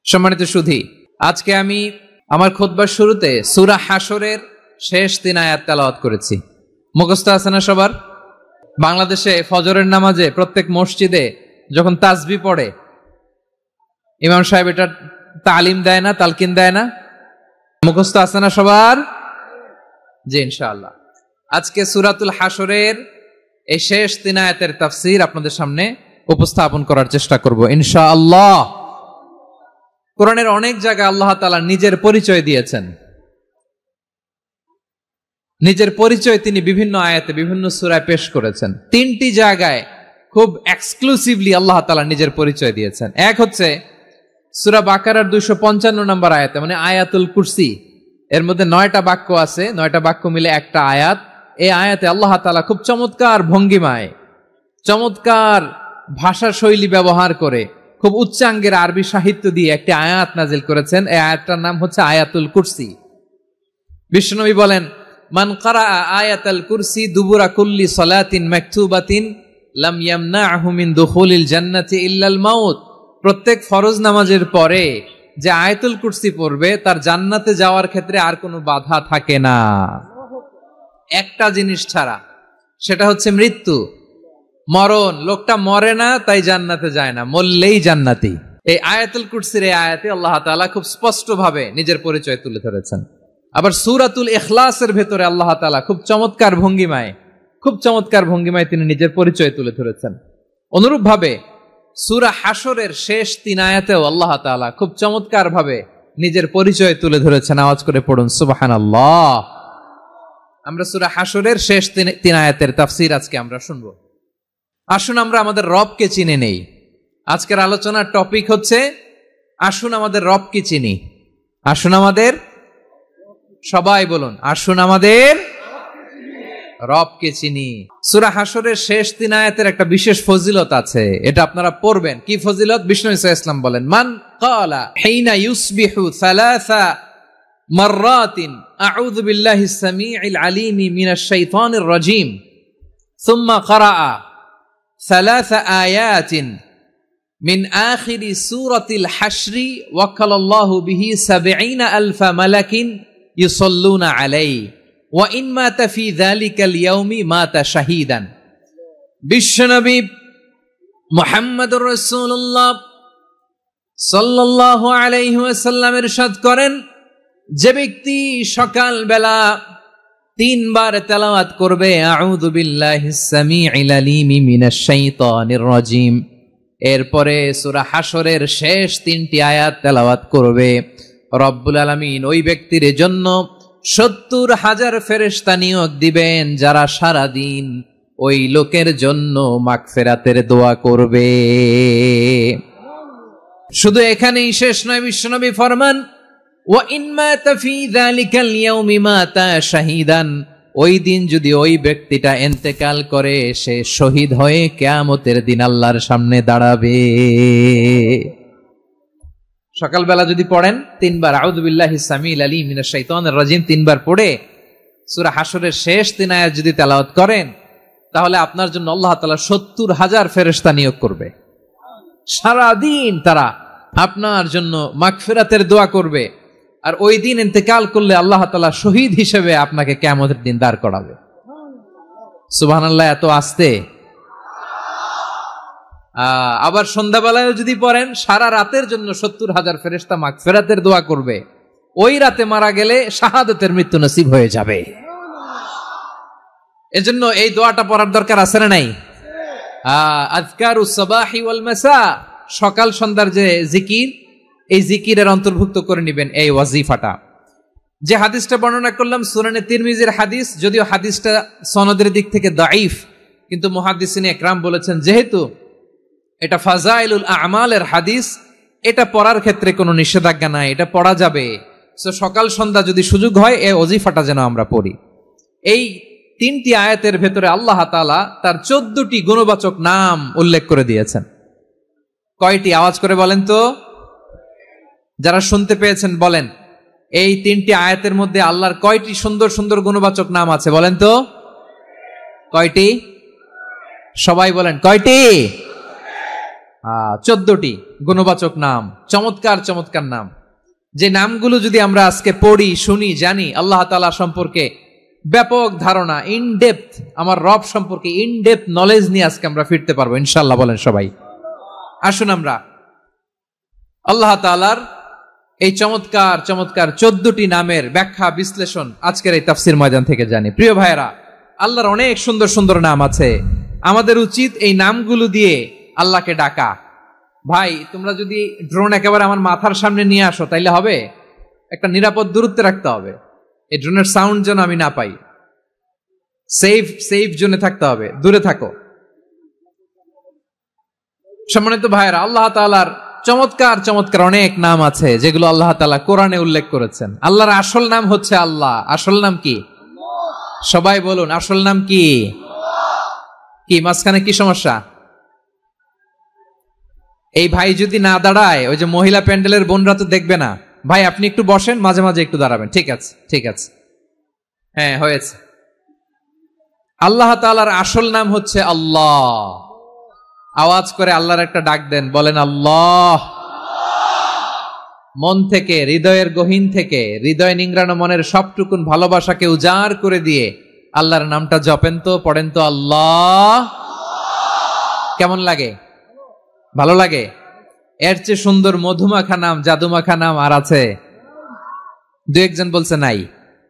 সম্মানিত সুধী, আজকে আমি আমার খুতবার শুরুতে সূরা হাশরের শেষ 3 আয়াত তেলাওয়াত করেছি। মুখস্থ আছে না সবার? বাংলাদেশে ফজরের নামাজে প্রত্যেক মসজিদে যখন তাসবিহ পড়ে ইমাম সাহেব এটা তালিম দেয় না, তালকিন দেয় না? মুখস্থ আছে না সবার? জি, ইনশাআল্লাহ আজকে সূরাতুল হাশরের এই শেষ 3 আয়াতের তাফসীর আপনাদের সামনে উপস্থাপন করার চেষ্টা করব ইনশাআল্লাহ। কোরআনের অনেক জায়গায় আল্লাহ তাআলা নিজের পরিচয় দিয়েছেন। নিজের পরিচয় তিনি বিভিন্ন আয়াতে বিভিন্ন সূরায় পেশ করেছেন। 3টি জায়গায় খুব এক্সক্লুসিভলি আল্লাহ তাআলা নিজের পরিচয় দিয়েছেন। এক হচ্ছে সূরা বাকারার 255 নম্বর আয়াতে, মানে আয়াতুল কুরসি। এর মধ্যে 9টা বাক্য আছে, 9টা বাক্য মিলে একটা আয়াত। এই আয়াতে আল্লাহ তাআলা খুব চমৎকার ভঙ্গিমায়, চমৎকার ভাষা শৈলী ব্যবহার করে, খুব উচ্চাঙ্গের আরবি সাহিত্য দিয়ে একটি আয়াত নাজিল করেছেন। এই আয়াতটার নাম হচ্ছে আয়াতুল কুরসি। বিশ্বনবী বলেন, মান ক্বারাআ আয়াতাল কুরসি দুবুরা কুল্লি সালাতিন মাকতুবাতিন লাম ইয়ামনাহু মিন দুখুলিল জান্নাতি ইল্লাল মাউত। প্রত্যেক ফরজ নামাজের পরে যে আয়াতুল কুরসি পড়বে তার জান্নাতে যাওয়ার ক্ষেত্রে আর কোনো বাধা থাকে না, একটা জিনিস ছাড়া, সেটা হচ্ছে মৃত্যু, মরণ। লোকটা মরে না তাই জান্নাতে যায় না, মরলেই জান্নাতি। এই আয়াতুল কুরসির এই আয়াতে আল্লাহ তাআলা খুব স্পষ্ট ভাবে নিজের পরিচয় তুলে ধরেছেন। আবার সূরাতুল ইখলাসের ভেতরে আল্লাহ তাআলা খুব চমৎকার ভঙ্গিমায় তিনি নিজের পরিচয় তুলে ধরেছেন। অনুরূপ ভাবে সূরা হাশরের শেষ 3 আয়াতেও আল্লাহ তাআলা খুব চমৎকার ভাবে নিজের পরিচয় তুলে ধরেছেন। আওয়াজ করে পড়ুন সুবহানাল্লাহ। আমরা সূরা হাশরের শেষ 3 আয়াতের তাফসীর আজকে আমরা শুনব। আসুন আমরা আমাদের রবকে চিনে নেই। আজকের আলোচনার টপিক হচ্ছে আসুন আমাদের রবকে চিনি। আসুন আমাদের, সবাই বলুন, আসুন আমাদের রবকে চিনি। সূরা হাশরের শেষ 3 আয়াতের একটা বিশেষ ফজিলত আছে, এটা আপনারা পড়বেন। কি ফজিলত? বিষ্ণু ঈসা ইসলাম বলেন, মান ক্বালা হিনা ইউসবিহু সালাসা মাররাতিন আউযু বিল্লাহিস সামিউল আলিম মিনাশ শাইতানির রাজীম সুম্মা ক্বারাআ সালাসা আয়াতিন মিন আখিরি সূরাতিল হাশরি ওয়াক্কালাল্লাহু বিহি ৭০,০০০ মালাকিন ইউসাল্লুনা আলাইহি ওয়া ইন মাতা ফি যালিকাল ইয়াউমি মাতা শাহীদান। বিশ্বনবী মুহাম্মদুর রাসূলুল্লাহ সাল্লাল্লাহু আলাইহি ওয়াসাল্লাম ইরশাদ করেন, যে ব্যক্তি সকাল বেলা 3 বার তেলাওয়াত করবে আউযু বিল্লাহিস সামিউল আলিম মিনাশ শাইতানির রাজীম, এরপরে সূরা হাশরের শেষ 3টি আয়াত তেলাওয়াত করবে, রব্বুল আলামিন ওই ব্যক্তির জন্য ৭০,০০০ ফেরেশতা নিয়োগ দিবেন যারা সারা দিন ওই লোকের জন্য মাগফিরাতের দোয়া করবে। শুধু এখানেই শেষ নয়, বিশ্বনবী ফরমান, ওয়া ইন মাতা ফি যালিকাল ইয়াউমি মাতা শাহীদান, ওই দিন যদি ওই ব্যক্তিটা ইন্তেকাল করে সে শহীদ হয়ে কিয়ামতের দিন আল্লাহর সামনে দাঁড়াবে। সকালবেলা যদি পড়েন 3 বার আউযু বিল্লাহিস সামিউল আলিম মিনাশ শাইতানির রাজীম 3 বার পড়ে সূরা হাশরের শেষ 3 আয়াত যদি তেলাওয়াত করেন, তাহলে আপনার জন্য আল্লাহ তাআলা ৭০,০০০ ফেরেশতা নিয়োগ করবে। সারা দিন তারা আপনার জন্য মাগফিরাতের দোয়া করবে, আর ওই দিন ইন্তেকাল করলে আল্লাহ তাআলা শহীদ হিসেবে আপনাকে কিয়ামতের দিন দাঁড় করাবে। সুবহানাল্লাহ, এত আস্তে। আবার সন্ধ্যাবেলায় যদি পড়েন, সারা রাতের জন্য ৭০,০০০ ফেরেশতা মাগফিরাতের দোয়া করবে। ওই রাতে মারা গেলে শাহাদাতের মৃত্যু নসিব হয়ে যাবে। এজন্য এই দোয়াটা পড়ার দরকার আছে না নাই? আযকারুস সাবাহি ওয়াল মাসা, সকাল সন্ধ্যার যে জিকির, এই জিকিরের অন্তর্ভুক্ত করে নেবেন এই ওয়াজিফাটা। যে হাদিসটা বর্ণনা করলাম সুনানে তিরমিজির হাদিস, যদিও হাদিসটা সনদের দিক থেকে দাঈফ, কিন্তু মুহাদ্দিসিনে ইকরাম বলেছেন যেহেতু এটা ফাজাইলুল আমালের হাদিস, এটা পড়ার ক্ষেত্রে কোনো নিষেধাজ্ঞা নাই, এটা পড়া যাবে। সকাল সন্ধ্যা যদি সুযোগ হয় এই ওয়াজিফাটা যেন আমরা পড়ি। এই 3টি আয়াতের ভেতরে আল্লাহ তাআলা তার 14টি গুণবাচক নাম উল্লেখ করে দিয়েছেন। কয়টি? আওয়াজ করে বলেন তো, যারা শুনতে পেয়েছেন বলেন। এই 3টি আয়াতের মধ্যে আল্লাহর কয়টি সুন্দর সুন্দর গুণবাচক নাম আছে বলেন তো? কয়টি? সবাই বলেন কয়টি? 14টি গুণবাচক নাম, চমৎকার চমৎকার নাম। যে নামগুলো যদি আমরা আজকে পড়ি, শুনি, জানি, আল্লাহ তাআলা সম্পর্কে ব্যাপক ধারণা, ইনডেপথ, আমার রব সম্পর্কে ইনডেপথ নলেজ নিয়ে আজকে আমরা ফিরতে পারবো ইনশাআল্লাহ। বলেন সবাই। আসুন আমরা আল্লাহ তাআলার এই চমৎকার চমৎকার 14টি নামের ব্যাখ্যা বিশ্লেষণ আজকের এই তাফসীর ময়দান থেকে জানি। প্রিয় ভাইয়েরা, আল্লাহর অনেক সুন্দর সুন্দর নাম আছে। আমাদের উচিত এই নামগুলো দিয়ে আল্লাহকে ডাকা। ভাই, তোমরা যদি ড্রোন একেবারে আমার মাথার সামনে নিয়ে আসো তাইলে হবে? একটা নিরাপদ দূরত্বে রাখতে হবে, এই ড্রোনের সাউন্ড যেন আমি না পাই। সেফ জোনে থাকতে হবে, দূরে থাকো। সম্মানিত ভাইয়েরা, আল্লাহ তাআলার চমৎকার চমৎকার অনেক নাম আছে যেগুলো আল্লাহ তাআলা কোরআনে উল্লেখ করেছেন। আল্লাহর আসল নাম হচ্ছে আল্লাহ। আসল নাম কি? সবাই বলুন, আসল নাম কি? কি মাঝখানে কি সমস্যা? এই ভাই যদি না দাঁড়ায়, ওই যে মহিলা প্যান্ডেলের বোনরা তো দেখবে না। ভাই আপনি একটু বসেন, মাঝে মাঝে একটু দাঁড়াবেন। ঠিক আছে, ঠিক আছে, হ্যাঁ হয়েছে। আল্লাহ তাআলার আসল নাম হচ্ছে আল্লাহ। আওয়াজ করে আল্লাহর একটা ডাক দেন, বলেন আল্লাহ। মন থেকে, হৃদয়ের গহীন থেকে, হৃদয় নিংড়ানো মনের সবটুকুন ভালোবাসাকে উজাড় করে দিয়ে আল্লাহর নামটা জপেন তো, পড়েন তো আল্লাহ। কেমন লাগে? ভালো লাগে? এর চেয়ে সুন্দর মধুমাখা নাম, জাদুমাখা নাম আর আছে? দু একজন বলছে নাই।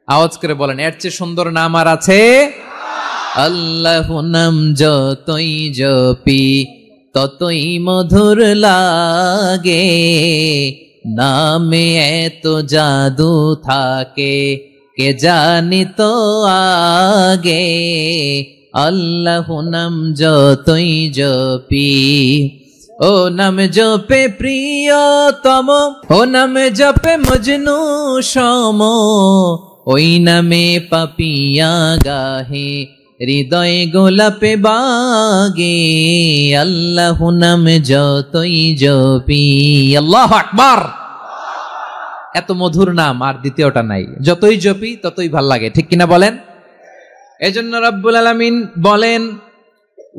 আওয়াজ করে বলেন, এর চেয়ে সুন্দর নাম আর আছে? আল্লাহ নাম যতই জপি ততই মধুর লাগে, নামে এত জাদু থাকে কে জানি তো আগে। আল্লাহ নাম যতই জপি, ও নাম জপে প্রিয়তম, ও নাম জপে মজনু সম, ওই নামে পাপিয়া গাহে হৃদয় গোলাপে বাগে। আল্লাহ নাম যতই জপি। আল্লাহু আকবার। এত মধুর নাম আর দ্বিতীয়টা নাই। যতই জপি ততই ভাল লাগে, ঠিক কিনা বলেন? এজন্য রব্বুল আলামিন বলেন,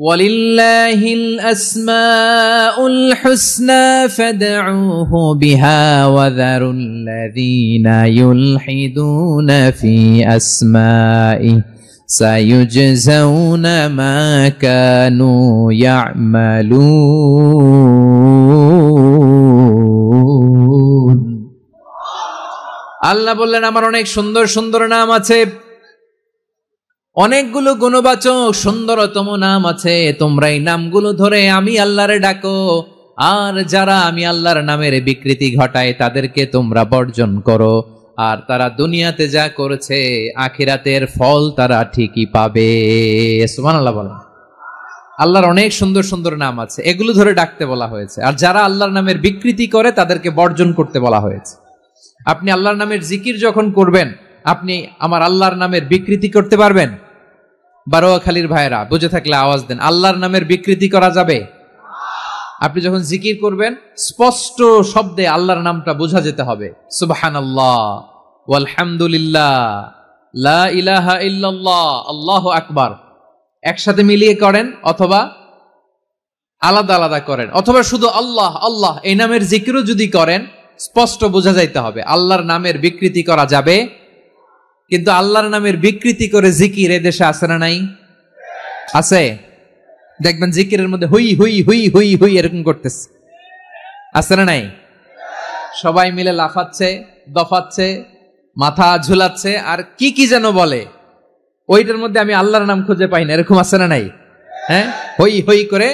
ওয়ালিল্লাহিল আসমাউল হুসনা ফাদউহু বিহা ওয়া যারুল্লাযীনা ইউলহিদুনা ফি আসমাইহি সায়ুজজাউনা মা কানু ইয়া'মালুন। আল্লাহ বললেন, আমার অনেক সুন্দর সুন্দর নাম আছে, অনেকগুলো গুণবাচক সুন্দরতম নাম আছে। তোমরা এই নামগুলো ধরে আমি আল্লাহরে ডাকো, আর যারা আমি আল্লাহর নামের বিকৃতি ঘটায় তাদেরকে তোমরা বর্জন করো। আর তারা দুনিয়াতে যা করেছে আখিরাতের ফল তারা ঠিকই পাবে। সুবহানাল্লাহ বলেন। আল্লাহর অনেক সুন্দর সুন্দর নাম আছে, এগুলো ধরে ডাকতে বলা হয়েছে। আর যারা আল্লাহর নামের বিকৃতি করে তাদেরকে বর্জন করতে বলা হয়েছে। আপনি আল্লাহর নামের জিকির যখন করবেন, আপনি আমার আল্লাহর নামের বিকৃতি করতে পারবেন? বারোয়াখালীর ভাইয়েরা বুঝে থাকলে আওয়াজ দেন, আল্লাহর নামের বিকৃতি করা যাবে? আপনি যখন জিকির করবেন স্পষ্ট শব্দে আল্লাহর নামটা বোঝা যেতে হবে। সুবহানাল্লাহ, ওয়ালহামদুলিল্লাহ, লা ইলাহা ইল্লাল্লাহ, আল্লাহু আকবার। একসাথে মিলিয়ে করেন অথবা আলাদা আলাদা করেন, অথবা শুধু আল্লাহ আল্লাহ এই নামের জিকিরও যদি করেন স্পষ্ট বোঝা যাইতে হবে। আল্লাহর নামের বিকৃতি করা যাবে? কিন্তু আল্লাহর নামের বিকৃতি করে জিকির এদেশে আছে না নাই? আছে। দেখবেন জিকিরের মধ্যে হুই হুই হুই হুই হুই এরকম করতেছে, আছে না নাই? সবাই মিলে লাফাচ্ছে, দফাচ্ছে, মাথা ঝুলাচ্ছে, আর কি কি যেন বলে, ওইটার মধ্যে আমি আল্লাহর নাম খুঁজে পাই না, এরকম আছে না নাই? হ্যাঁ, হই হই করে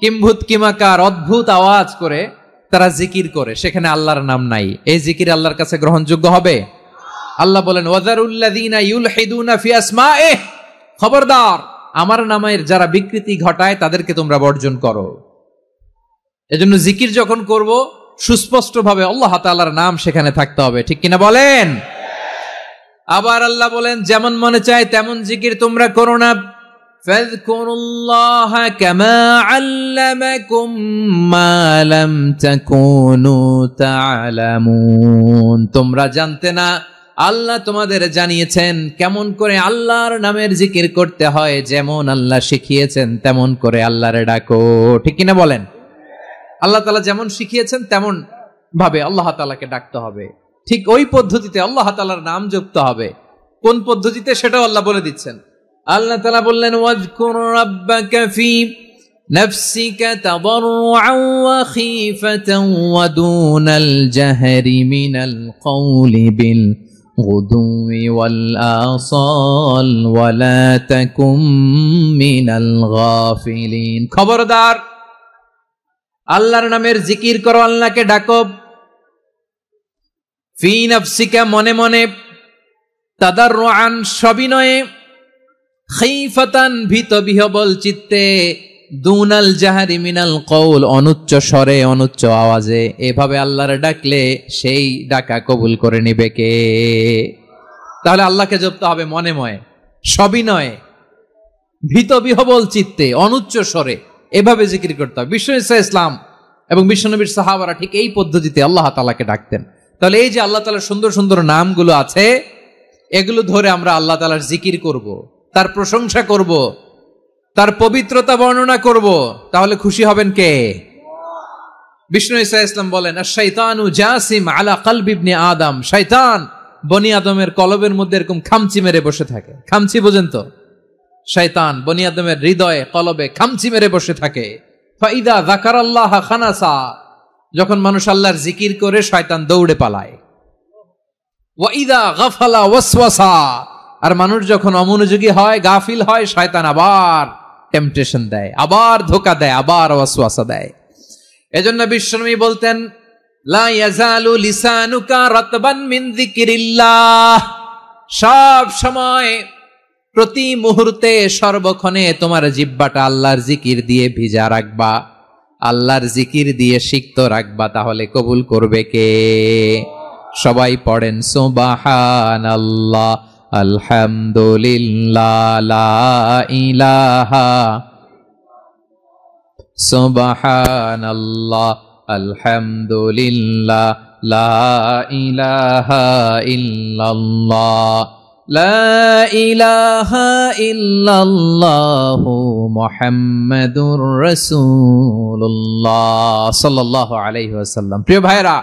কিম্ভূত কিমাকার অদ্ভুত আওয়াজ করে তারা জিকির করে, সেখানে আল্লাহর নাম নাই। এই জিকির আল্লাহর কাছে গ্রহণযোগ্য হবে? আল্লাহ বলেন, ওয়াযারুল্লাযীনা ইউলহিদুনা ফি আসমাইহি, খবরদার আমার নামের যারা বিকৃতি ঘটায় তাদেরকে তোমরা বর্জন করো। এজন্য জিকির যখন করব সুস্পষ্ট ভাবে আল্লাহ তাআলার নাম সেখানে থাকতে হবে, ঠিক কিনা বলেন? আবার আল্লাহ বলেন, যেমন মনে চায় তেমন জিকির তোমরা করো না। ফাযকুরুল্লাহা কামা আল্লামাকুম মা লাম তাকুনু তা'লামুন। তোমরা জানতে না আল্লাহ তোমাদের জানিয়েছেন কেমন করে আল্লাহর নামের জিকির করতে হয়, যেমন আল্লাহ শিখিয়েছেন তেমন করে আল্লাহরে ডাকো। ঠিক কিনা বলেন? আল্লাহ তাআলা যেমন শিখিয়েছেন তেমন ভাবে আল্লাহ তাআলাকে ডাকতে হবে, ঠিক ওই পদ্ধতিতে আল্লাহ তাআলার নাম জপতে হবে। কোন পদ্ধতিতে সেটাও আল্লাহ বলে দিচ্ছেন। আল্লাহ তাআলা বললেন, ওয়াজকুর রাব্বাকা ফি নাফসিকা তাদাররুআন ওয়া খীফাতান ওয়া দুনাল জাহরি মিনাল কওলি বিল গুদুই ওয়াল আসাল ওয়া লা তাকুম মিনাল গাফিলিন। খবরদার, আল্লাহর নামের জিকির করো, আল্লাহকে ডাকো। ফি নাফসিকা, মনে মনে, তাদাররুআন, সবিনয়ে, খীফাতান, ভীত বিহবল চিত্তে, দুনাল জাহারি মিনাল কওল, অনুচ্চ স্বরে অনুচ্চ আওয়াজে। এভাবে আল্লাহর ডাকলে সেই ডাকা কবুল করে নিবে কে? তাহলে আল্লাহকে জপতে হবে মনে মনে, সবিনয়ে, ভীত বিহবল চিত্তে, অনুচ্চ স্বরে, এভাবে জিকির করতে হবে। বিশ্বনবী ইসলাম এবং বিশ্বনবীর সাহাবারা ঠিক এই পদ্ধতিতে আল্লাহ তাআলাকে ডাকতেন। তাহলে এই যে আল্লাহ তাআলার সুন্দর সুন্দর নামগুলো আছে, এগুলো ধরে আমরা আল্লাহ তাআলার জিকির করব, তার প্রশংসা করব, তার পবিত্রতা বর্ণনা করব, তাহলে খুশি হবেন কে? বিষ্ণু ঈসা ইসলাম বলেন, আশ-শাইতানু জাসিম আলা কলবি ইবনে আদম, শয়তান বনি আদমের কলবের মধ্যে এরকম খামচি মেরে বসে থাকে। খামচি বোঝেন তো? শয়তান বনি আদমের হৃদয়ে কলবে খামচি মেরে বসে থাকে। ফাইদা যাকারাল্লাহ খানাসা, যখন মানুষ আল্লাহর জিকির করে শয়তান দৌড়ে পালায়। ওয়াইদা গাফালা ওয়াসওয়াসা, আর মানুষ যখন অমনোযোগী হয়, গাফিল হয়, শয়তান আবার টেম্পটেশন দেয়, আবার ধোঁকা দেয়, আবার ওয়াসওয়াসা দেয়। এজন্য বিশ্বনবী বলতেন, লা ইয়াজালু লিসানুকা রাতবান মিন যিকরিল্লাহ, সব সময়, প্রতি মুহূর্তে, সর্বক্ষণে তোমার জিহ্বাটা আল্লাহর জিকির দিয়ে ভিজা রাখবা, আল্লাহর জিকির দিয়ে সিক্ত রাখবা, তাহলে কবুল করবে কে? সবাই পড়েন সুবহানাল্লাহ, আলহামদুলিল্লাহ, লা ইলাহা, সুবহানাল্লাহ, আলহামদুলিল্লাহ, লা ইলাহা ইল্লাল্লাহ, লা ইলাহা ইল্লাল্লাহু মুহাম্মাদুর রাসূলুল্লাহ সাল্লাল্লাহু আলাইহি ওয়াসাল্লাম। প্রিয় ভাইরা,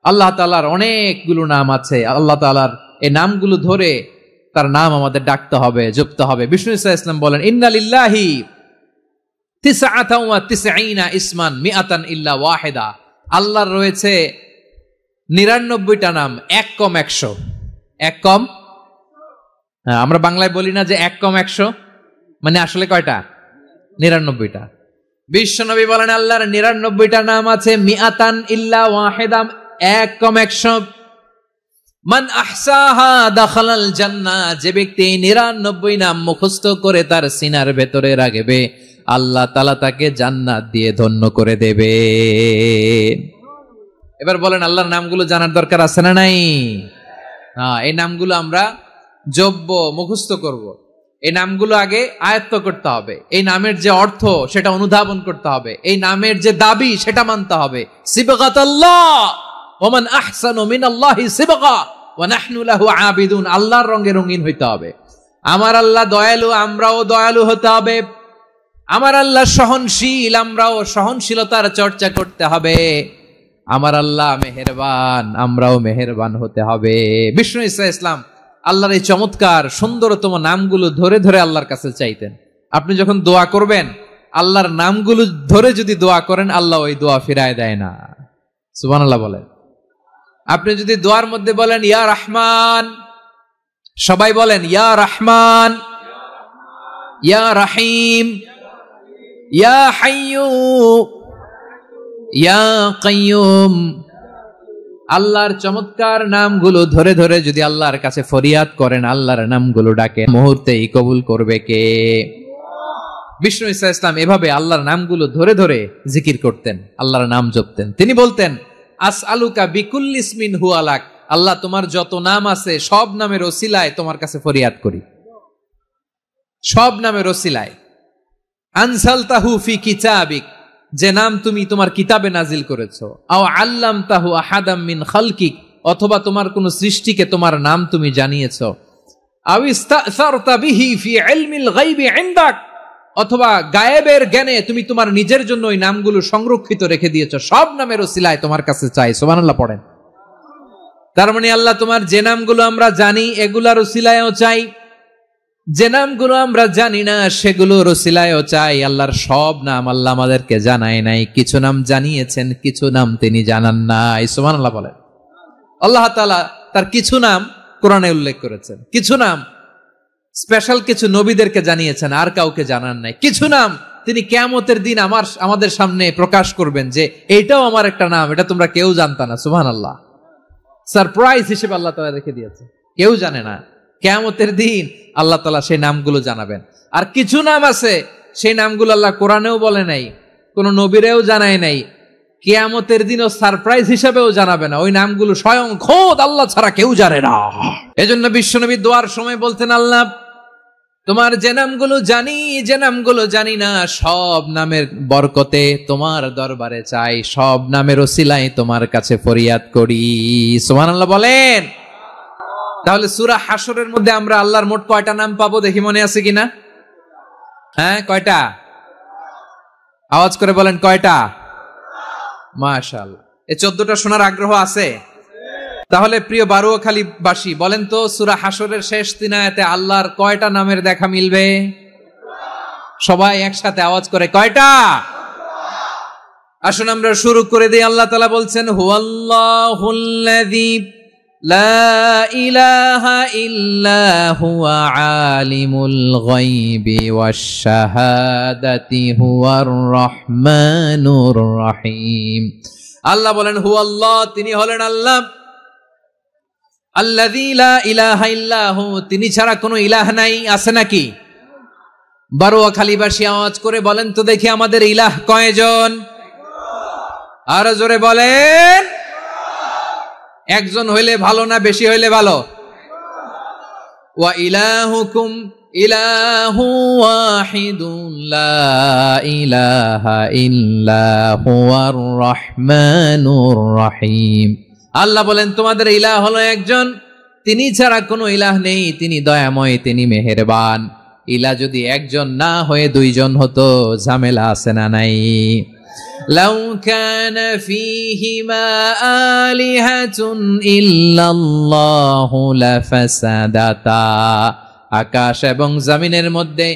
আল্লাহ তাআলার অনেকগুলো নাম আছে। আল্লাহ তাআলার এই নামগুলো ধরে তার নাম আমাদের ডাকতে হবে, জপতে হবে। বিষ্ণু ইসলাম বলেন, ইন্না লিল্লাহি 99 ইসমান মিআতান ইল্লা ওয়াহিদা, আল্লাহর রয়েছে 99টা নাম, এক কম 100। এক কম, আমরা বাংলায় বলি না যে এক কম 100, মানে আসলে কয়টা? 99টা। বিশ্বনবী বলেন, আল্লাহর 99টা নাম আছে, মিআতান ইল্লা ওয়াহিদা, এক কম 100। মান আহসাহা দাখালাল জান্নাহ, যে ব্যক্তি 99 নাম মুখস্থ করে তার সিনার ভেতরে রাখবে, আল্লাহ তাআলা তাকে জান্নাত দিয়ে ধন্য করে দেবে। এবার বলেন, আল্লাহর নামগুলো জানার দরকার আছে না নাই? এই নামগুলো আমরা জপব, মুখস্থ করব। এই নামগুলো আগে আয়ত্ত করতে হবে। এই নামের যে অর্থ সেটা অনুধাবন করতে হবে। এই নামের যে দাবি সেটা মানতে হবে। সিবগাতাল্লাহ ওয়া মান আহসানু মিনাল্লাহি সিবগা ওয়া নাহনু লাহু আবিদুন, আল্লাহর রঙে রঙিন হইতে হবে। আমার আল্লাহ দয়ালু, আমরাও দয়ালু হতে হবে। আমার আল্লাহ সহনশীল, আমরাও সহনশীলতার চর্চা করতে হবে। আমার আল্লাহ মেহেরবান, আমরাও মেহেরবান হতে হবে। বিষ্ণু ঈসা ইসলাম আল্লাহর এই চমৎকার সুন্দরতম নামগুলো ধরে ধরে আল্লাহর কাছে চাইতেন। আপনি যখন দোয়া করবেন, আল্লাহর নামগুলো ধরে যদি দোয়া করেন, আল্লাহ ওই দোয়া ফিরায় দেয় না। সুবহানাল্লাহ বলেন। আপনি যদি দোয়ার মধ্যে বলেন ইয়া রহমান, সবাই বলেন ইয়া রহমান, ইয়া রহিম, ইয়া হাইয়্যু, ইয়া কাইয়্যুম, আল্লাহর চমৎকার নামগুলো ধরে ধরে যদি আল্লাহর কাছে ফরিয়াদ করেন, আল্লাহর নামগুলো ডাকে, মুহূর্তেই কবুল করবে কে? বিষ্ণু ঈসা ইসলাম এভাবে আল্লাহর নামগুলো ধরে ধরে জিকির করতেন, আল্লাহর নাম জপতেন। তিনি বলতেন, আসআলুকা বিকুল্লি ইসমিন হুয়া লাক, আল্লাহ তোমার যত নাম আছে সব নামের ওসিলায় তোমার কাছে ফরিয়াদ করি, সব নামের ওসিলায়। আনসালতাহু ফি কিতাবিক, যে নাম তুমি তোমার কিতাবে নাজিল করেছো। আও আল্লামতাহু আহাদাম মিন খালকিক, অথবা তোমার কোন সৃষ্টিকে তোমার নাম তুমি জানিয়েছো, আও ইস্তাসারতা বিহি ফি ইলমিল গায়বি ইনদাক, অথবা গায়েবের জ্ঞানে তুমি তোমার নিজের জন্য ওই নামগুলো সংরক্ষিত রেখে দিয়েছো। সব নামের ওসিলায় তোমার কাছে চাই। সুবহানাল্লাহ পড়েন। তার মানে আল্লাহ তোমার যে নামগুলো আমরা জানি এগুলার ওসিলায়ও চাই, যে নামগুলো আমরা জানি না সেগুলোর ওসিলায়ও চাই। আল্লাহর সব নাম আল্লাহ আমাদেরকে জানায় নাই, কিছু নাম জানিয়েছেন, কিছু নাম তিনি জানান নাই। সুবহানাল্লাহ বলেন। আল্লাহ তাআলা তার কিছু নাম কোরআনে উল্লেখ করেছেন, কিছু নাম স্পেশাল কিছু নবীদেরকে জানিয়েছেন, আর কাউকে জানান নাই। কিছু নাম তিনি কিয়ামতের দিন আমাদের সামনে প্রকাশ করবেন যে এইটাও আমার একটা নাম, এটা তোমরা কেউ জানতা না। সুবহানাল্লাহ, সারপ্রাইজ হিসেবে আল্লাহ তাআলা রেখে দিয়েছে, কেউ জানে না। কিয়ামতের দিন আল্লাহ তাআলা সেই নামগুলো জানাবেন। আর কিছু নাম আছে সেই নামগুলো আল্লাহ কোরআনেও বলে নাই, কোন নবীরেও জানায় নাই, কিয়ামতের দিনও সারপ্রাইজ হিসেবেও জানাবে না। ওই নামগুলো স্বয়ং খোদ আল্লাহ ছাড়া কেউ জানে না। এজন্য বিশ্বনবী দোয়ার সময় বলতেন, আল্লাহ তোমার যে নামগুলো জানি, যে নামগুলো জানি না, সব নামের বরকতে তোমার দরবারে চাই, সব নামের ওসিলায় তোমার কাছে ফরিয়াদ করি। সুবহানাল্লাহ বলেন। তাহলে সূরা হাশরের মধ্যে আমরা আল্লাহর মোট কয়টা নাম পাবো দেখি, মনে আছে কিনা? হ্যাঁ, কয়টা? আওয়াজ করে বলেন, কয়টা? মাশাআল্লাহ। এই 14টা শোনার আগ্রহ আছে? তাহলে প্রিয় বারুয়াখালীবাসী বলেন তো, সূরা হাশরের শেষ 3 আয়াতে আল্লাহর কয়টা নামের দেখা মিলবে? সবাই একসাথে আওয়াজ করে, কয়টা? আসুন আমরা শুরু করে দিই। আল্লাহ তাআলা বলছেন, হুয়াল্লাহুল্লাযী লা ইলাহা ইল্লা হুয়া আলিমুল গায়বি ওয়াশ শাহাদাতি হুয়ার রহমানুর রহিম। আল্লাহ বলেন, হুয়াল্লাহ, তিনি হলেন আল্লাহ, আল্লাযী লা ইলাহা ইল্লাহু, তিনি ছাড়া কোনো ইলাহ নাই। আছে নাকি? বারুয়াখালীবাসী আওয়াজ করে বলেন তো দেখি, আমাদের ইলাহ কয়জন? আরো জোরে বলেন। একজন হইলে ভালো না বেশি হইলে ভালো? ওয়া ইলাহুকুম ইলাহু ওয়াহিদুন লা ইলাহা ইল্লা হুয়ার রহমানুর রহিম। আল্লাহ বলেন, তোমাদের ইলাহ হলো একজন, তিনি ছাড়া কোনো ইলাহ নেই, তিনি দয়াময়, তিনি মেহেরবান। ইলাহ যদি একজন না হয়ে 2 জন হতো, ঝামেলা আছে না নাই? লাউ কানা ফীহিমা আলিহাতুন ইল্লাল্লাহু লাফাসাদাতা, আকাশ এবং জমিনের মধ্যে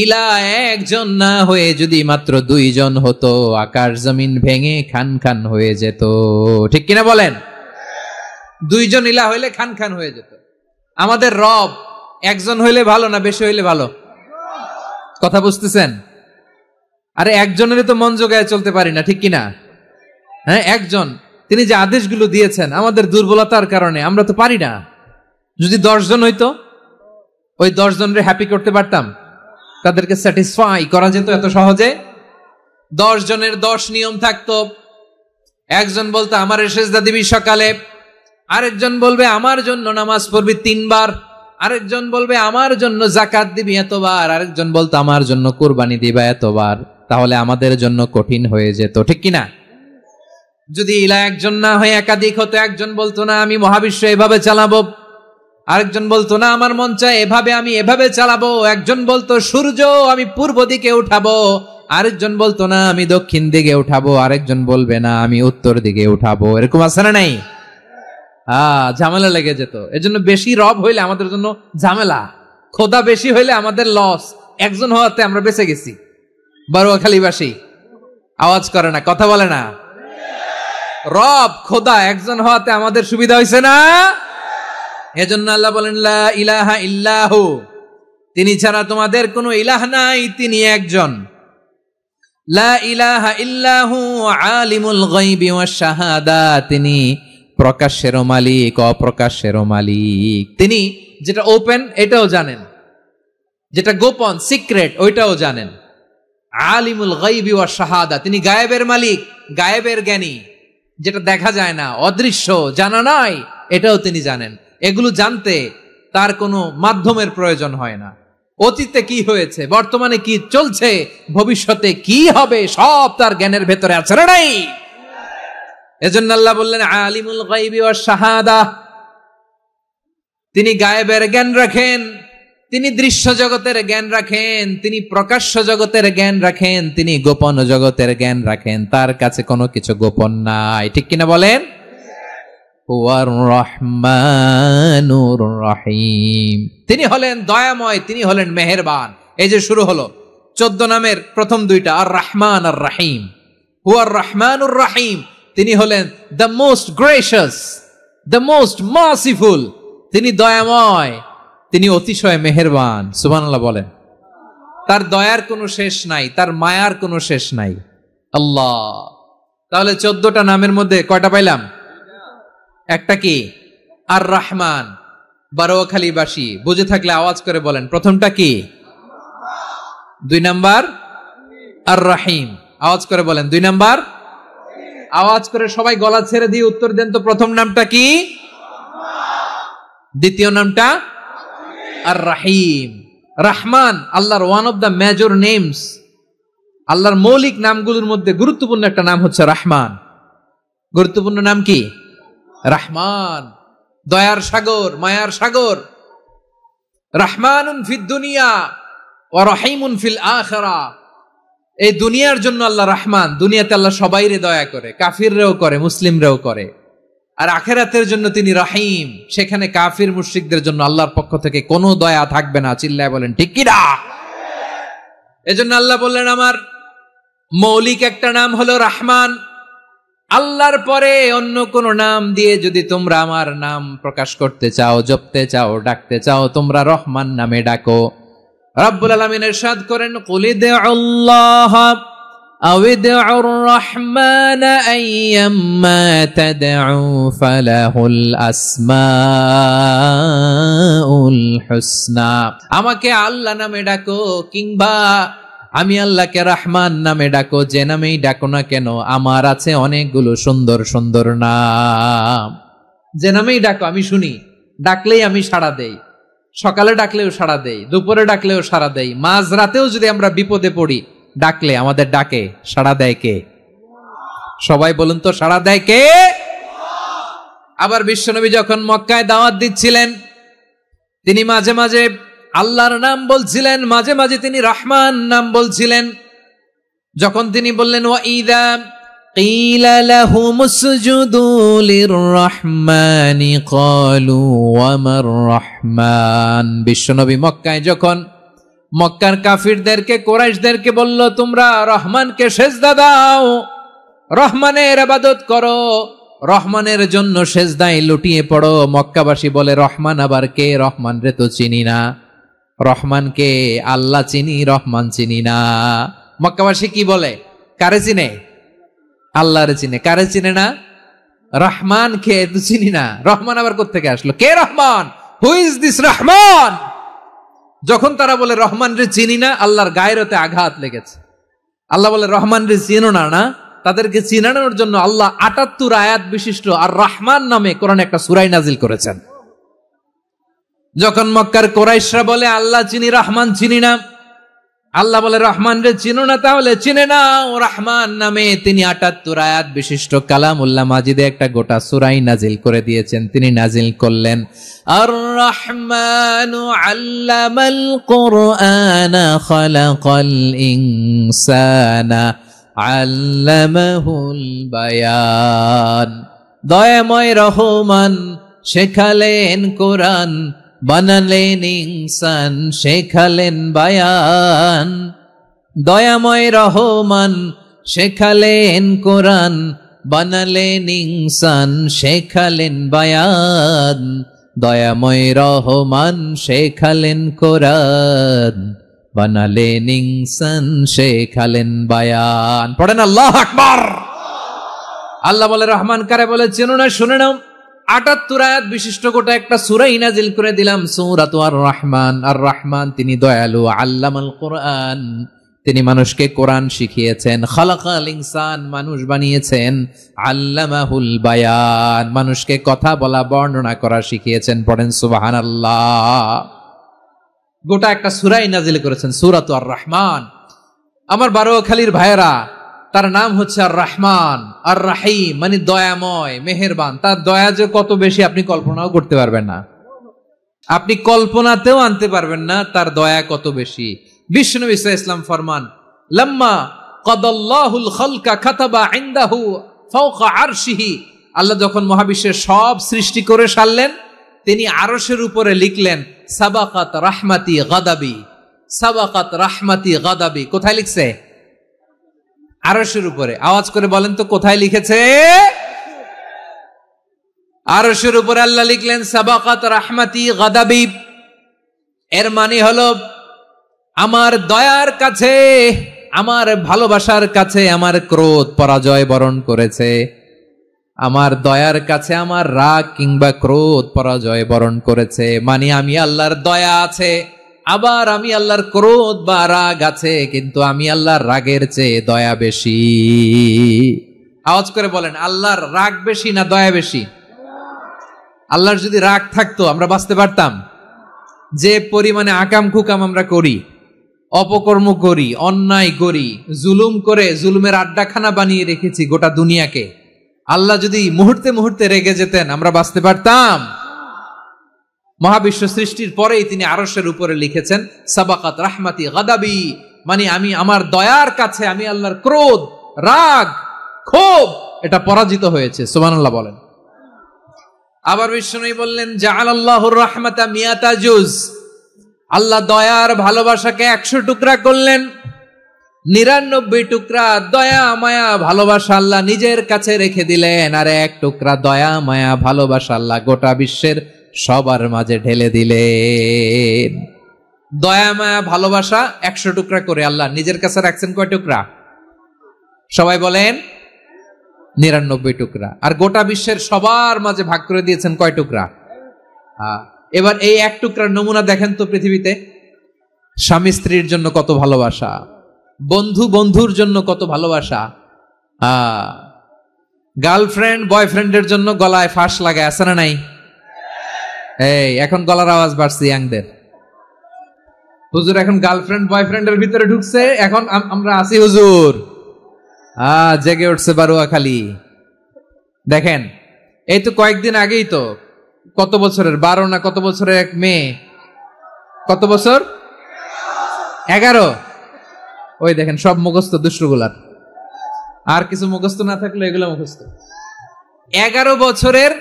ইলাহ একজন না হয়ে যদি মাত্র 2 জন হতো, আকাশ জমিন ভেঙে খান খান হয়ে যেত। ঠিক কিনা বলেন? 2 জন ইলাহ হইলে খান খান হয়ে যেত। আমাদের রব একজন হইলে ভালো না বেশি হইলে ভালো? কথা বুঝতেছেন? আরে একজনের তো মন জোগায় চলতে পারি না, ঠিক কিনা? হ্যাঁ, একজন, তিনি যে আদেশগুলো দিয়েছেন আমাদের দুর্বলতার কারণে আমরা তো পারি না। যদি 10 জন হইতো, ওই 10 জনের হ্যাপি করতে পারতাম, তাদেরকে স্যাটিসফাই করা যেত এত সহজে। 10 জনের 10 নিয়ম থাকতো। একজন বলতো আমার সেজদা দিবি সকালে, আরেকজন বলবে আমার জন্য নামাজ পড়বি 3 বার, আরেকজন বলবে আমার জন্য যাকাত দিবি এতবার, আরেকজন বলতো আমার জন্য কুরবানি দিবা এতবার। তাহলে আমাদের জন্য কঠিন হয়ে যেত, ঠিক কিনা? যদি ইলাহ একজন না হয়ে একাধিক হতো, একজন বলতো না আমি মহাবিশ্ব এভাবে চালাবো, আরেকজন বলতো না আমার মন চায় এভাবে, আমি এভাবে চালাবো, একজন বলতো সূর্য আমি পূর্ব দিকে উঠাবো, আরেকজন বলতো না আমি দক্ষিণ দিকে উঠাবো, আরেকজন বলবে না আমি উত্তর দিকে উঠাবো। এরকম আছে না নাই? ঝামেলা লেগে যেত। এজন্য বেশি রব হইলে আমাদের জন্য ঝামেলা, খোদা বেশি হইলে আমাদের লস। একজন হওয়াতে আমরা বেঁচে গেছি। বারুয়াখালীবাসী আওয়াজ করে না, কথা বলে না। রব খোদা একজন হওয়াতে আমাদের সুবিধা হয়েছে না? এজন্য আল্লাহ বলেন লা ইলাহা ইল্লাহু, তিনি ছাড়া তোমাদের কোনো ইলাহ নাই, তিনি একজন। লা ইলাহা ইল্লাহু আলিমুল গায়বি ওয়াশ শাহাদা, তিনি প্রকাশেরও মালিক, অপ্রকাশেরও মালিক। তিনি যেটা ওপেন এটাও জানেন, যেটা গোপন সিক্রেট ওইটাও জানেন। আলিমুল গায়বি ওয়াশ শাহাদা, তিনি গায়েবের মালিক, গায়েবের জ্ঞানী, যেটা দেখা যায় না, অদৃশ্য, জানা নাই, এটাও তিনি জানেন। এগুলো জানতে তার কোনো মাধ্যমের প্রয়োজন হয় না। অতীতে কি হয়েছে, বর্তমানে কি চলছে, ভবিষ্যতে কি হবে, সব তার জ্ঞানের ভেতরে আছে না নাই? এজন্য আল্লাহ বললেন আলিমুল গায়বি ওয়াশ শাহাদা, তিনি গায়েবের জ্ঞান রাখেন, তিনি দৃশ্য জগতের জ্ঞান রাখেন, তিনি প্রকাশ্য জগতের জ্ঞান রাখেন, তিনি গোপন জগতের জ্ঞান রাখেন, তার কাছে কোনো কিছু গোপন নাই। ঠিক কিনা বলেন? হুয়ার রহমানুর রহিম, তিনি হলেন দয়াময়, তিনি হলেন মেহেরবান। এই যে শুরু হলো 14 নামের প্রথম দুইটা, আর রহমান আর রহিম। হুয়ার রহমানুর রহিম, তিনি হলেন the most gracious, the most merciful, তিনি দয়াময়, তিনি অতিশয় মেহেরবান। সুবহানাল্লাহ বলেন। তার দয়ার কোনো শেষ নাই, তার মায়ার কোনো শেষ নাই। আল্লাহ, তাহলে 14টা নামের মধ্যে কয়টা পাইলাম? একটা কি? আর রহমান। বারোয়াখালীবাসী বুঝে থাকলে আওয়াজ করে বলেন, প্রথমটা কি? 2 নাম্বার আর রহিম। আওয়াজ করে বলেন 2 নাম্বার। আওয়াজ করে সবাই গলা ছেড়ে দিয়ে উত্তর দেন তো, প্রথম নামটা কি? দ্বিতীয় নামটা? আর রহিম। রহমান আল্লাহর one of the major names, আল্লাহর মৌলিক নামগুলোর মধ্যে গুরুত্বপূর্ণ একটা নাম হচ্ছে রহমান। গুরুত্বপূর্ণ নাম কি? রহমান, দয়ার সাগর, মায়ার সাগর। রহমানুন ফিদ দুনিয়া ওয়া রহিমুন ফিল আখিরা। এই দুনিয়ার জন্য আল্লাহ রহমান, দুনিয়াতে আল্লাহ সবাইরে দয়া করে, কাফিররেও করে, মুসলিমরেও করে। আর আখিরাতের জন্য তিনি রহিম, সেখানে কাফির মুশরিকদের জন্য আল্লাহর পক্ষ থেকে কোনো দয়া থাকবে না। চিল্লায় বলেন ঠিক কি না? এজন্য আল্লাহ বললেন আমার মৌলিক একটা নাম হলো রহমান। আল্লাহর পরে অন্য কোন নাম দিয়ে যদি তোমরা আমার নাম প্রকাশ করতে চাও, জপতে চাও, ডাকতে চাও, তোমরা রহমান নামে ডাকো। রব্বুল আলামিন ইরশাদ করেন, কুলিদুল্লাহ আউদুর রহমান আইয়াম্মা তাদউ ফালাহুল আসমাউল হুসনা। আমাকে আল্লাহ নামে ডাকো, কিংবা আমি আল্লাহকে রহমান নামে ডাকো, যে নামেই ডাকো না কেন আমার আছে অনেকগুলো সুন্দর সুন্দর নাম। যে নামেই ডাকো আমি শুনি, ডাকলেই আমি সাড়া দেই। সকালে ডাকলেও সাড়া দেই, দুপুরে ডাকলেও সাড়া দেই, মাঝরাতেও যদি আমরা বিপদে পড়ি ডাকলে আমাদের ডাকে সাড়া দেয় কে? সবাই বলুন তো, সাড়া দেয় কে? আবার বিশ্বনবী যখন মক্কায় দাওয়াত দিচ্ছিলেন, তিনি মাঝে মাঝে আল্লাহর নাম বলছিলেন, মাঝে মাঝে তিনি রহমান নাম বলছিলেন। যখন তিনি বললেন ওয়াইদা কিলা লাহুমুসজুদু লিররহমানি ক্বালু ওয়ামার রহমান। বিশ্বনবী মক্কায় যখন মক্কার কাফিরদেরকে, কুরাইশদেরকে বলল তোমরা রহমানকে সেজদা দাও, রহমানের ইবাদত করো, রহমানের জন্য সেজদায় লুটিয়ে পড়ো, মক্কাবাসী বলে রহমান আবার কে? রহমান রে তো চিনি না। রহমানকে আল্লাহ চিনি, রহমান চিনি না। মক্কাবাসী কি বলে? কারে চিনে? আল্লাহরে চিনে। কারে চিনে না? রহমান কে তো চিনি না। রহমান আবার কোত্থেকে আসলো? কে Rahman? Who is this Rahman? যখন তারা বলে রহমান রে চিনি না, আল্লাহর গায়রতে আঘাত লেগেছে। আল্লাহ বলে রহমান রে চিনো না, না তাদেরকে চিনানোর জন্য আল্লাহ ৭৮ আয়াত বিশিষ্ট আর রহমান নামে কোরআনে একটা সূরা নাজিল করেছেন। যখন মক্কার কুরাইশরা বলে আল্লাহ চিনি, রহমান চিনি না, আল্লাহ বলে রহমান রে চিনো না, তাহলে চিনে নাও রহমান নামে। তিনি ৭৮ আয়াত বিশিষ্ট কালামুল্লাহ মাজিদে একটা গোটা সূরা নাজিল করে দিয়েছেন। তিনি নাজিল করলেন আর রহমানু আল্লামাল কুরআনা খালাকাল ইনসানা আল্লামাহুল বায়ান। দয়াময় রহমান শেখালেন কোরআন, বানালেন ইনসান, শেখালেন বায়ান। দয়াময় রহমান শেখালেন কোরআন, বানালেন ইনসান, শেখালেন বায়ান। দয়াময় রহমান শেখালেন কোরআন, বানালেন ইনসান, শেখালেন বায়ান। পড়েন আল্লাহু আকবার। আল্লাহ বলে রহমান কারে বলে চেনো না? শুনে নাও, ৭৮ আয়াত বিশিষ্ট গোটা একটা সূরা নাজিল করে দিলাম, সূরাতু আর রহমান। আর রহমান তিনি দয়ালু, আল্লামাল কোরআন, তিনি মানুষকে কোরআন শিখিয়েছেন। খালাকাল ইনসান, মানুষ বানিয়েছেন। আল্লামাহুল বায়ান, মানুষকে কথা বলা, বর্ণনা করা শিখিয়েছেন। পড়েন সুবহানাল্লাহ। গোটা একটা সূরা নাজিল করেছেন, সূরাতু আর রহমান। আমার বারোখালীর ভাইয়েরা, তার নাম হচ্ছে আর রহমান আর রাহিম, মানে দয়াময়, মেহেরবান। তার দয়া যে কত বেশি আপনি কল্পনাও করতে পারবেন না, আপনি কল্পনাতেও আনতে পারবেন না তার দয়া কত বেশি। বিশ্বনবী সাল্লাল্লাহু আলাইহি ওয়াসাল্লাম ফরমান, লাম্মা কাদাল্লাহুল খালকা কাতাবা ইনদাহু ফাওকা আরশিহি, আল্লাহ যখন মহাবিশ্বের সব সৃষ্টি করে সারলেন, তিনি আরশের উপরে লিখলেন সাবাকাত রাহমাতি গাদাবি, সাবাকাত রাহমাতি গাদাবি। কোথায় লিখছে? আরশের উপরে। আওয়াজ করে বলেন তো কোথায় লিখেছে? আরশের উপরে আল্লাহ লিখলেন সাবাকাত রাহমাতি গাদাবি। এর মানে হলো আমার দয়ার কাছে, আমার ভালোবাসার কাছে আমার ক্রোধ পরাজয় বরণ করেছে, আমার দয়ার কাছে আমার রাগ কিংবা ক্রোধ পরাজয় বরণ করেছে। মানে আমি আল্লাহর দয়া আছে, আবার আমি আল্লাহর ক্রোধ বা রাগ আছে, কিন্তু আমি আল্লাহর রাগের চেয়ে দয়া বেশি। আওয়াজ করে বলেন, আল্লাহর রাগ বেশি না দয়া বেশি? আল্লাহর যদি রাগ থাকতো আমরা বাঁচতে পারতাম? যে পরিমাণে আকাম কুকাম আমরা করি, অপকর্ম করি, অন্যায় করি, জুলুম করে জুলুমের আড্ডাখানা বানিয়ে রেখেছি গোটা দুনিয়াকে, আল্লাহ যদি মুহূর্তে মুহূর্তে রেগে যেতেন আমরা বাঁচতে পারতাম? মহাবিশ্ব সৃষ্টির পরেই তিনি আরশের উপরে লিখেছেন সাবাকাত রাহমাতি গাদাবি, মানে আমি আমার দয়ার কাছে আমি আল্লাহর ক্রোধ, রাগ, ক্ষোভ এটা পরাজিত হয়েছে। সুবহানাল্লাহ বলেন। আবার বিষ্ণু বললেন জাআলাল্লাহুর রাহমাতা মিয়াতা জুজ, আল্লাহ দয়ার ভালোবাসাকে 100 টুকরা করলেন। 99 টুকরা দয়া মায়া ভালোবাসা আল্লাহ নিজের কাছে রেখে দিলেন, আর 1 টুকরা দয়া মায়া ভালোবাসা আল্লাহ গোটা বিশ্বের সবার মাঝে ঢেলে দিলেন। দয়া মায়া ভালোবাসা 100 টুকরা করে আল্লাহ নিজের কাছে রাখছেন কয় টুকরা? সবাই বলেন 99 টুকরা। আর গোটা বিশ্বের সবার মাঝে ভাগ করে দিয়েছেন কয় টুকরা? এবার এই 1 টুকরার নমুনা দেখেন তো পৃথিবীতে। স্বামী স্ত্রীর জন্য কত ভালোবাসা, বন্ধু বন্ধুর জন্য কত ভালোবাসা, গার্লফ্রেন্ড বয়ফ্রেন্ডের জন্য গলায় ফাঁস লাগায়, আছে না নাই? এই এখন গলার আওয়াজ বাড়ছে ইয়াংদের। হুজুর এখন গার্লফ্রেন্ড বয়ফ্রেন্ডের ভিতরে ঢুকছে, এখন আমরা আছি হুজুর। জেগে উঠছে বারুয়াখালী। দেখেন এই তো কয়েকদিন আগেই তো, কত বছরের 12 না কত বছরের এক মেয়ে, কত বছর? 11। ওই দেখেন সব মুখস্থ দুষ্টগুলার, আর কিছু মুখস্থ না থাকলে এগুলো মুখস্থ। 11 বছরের,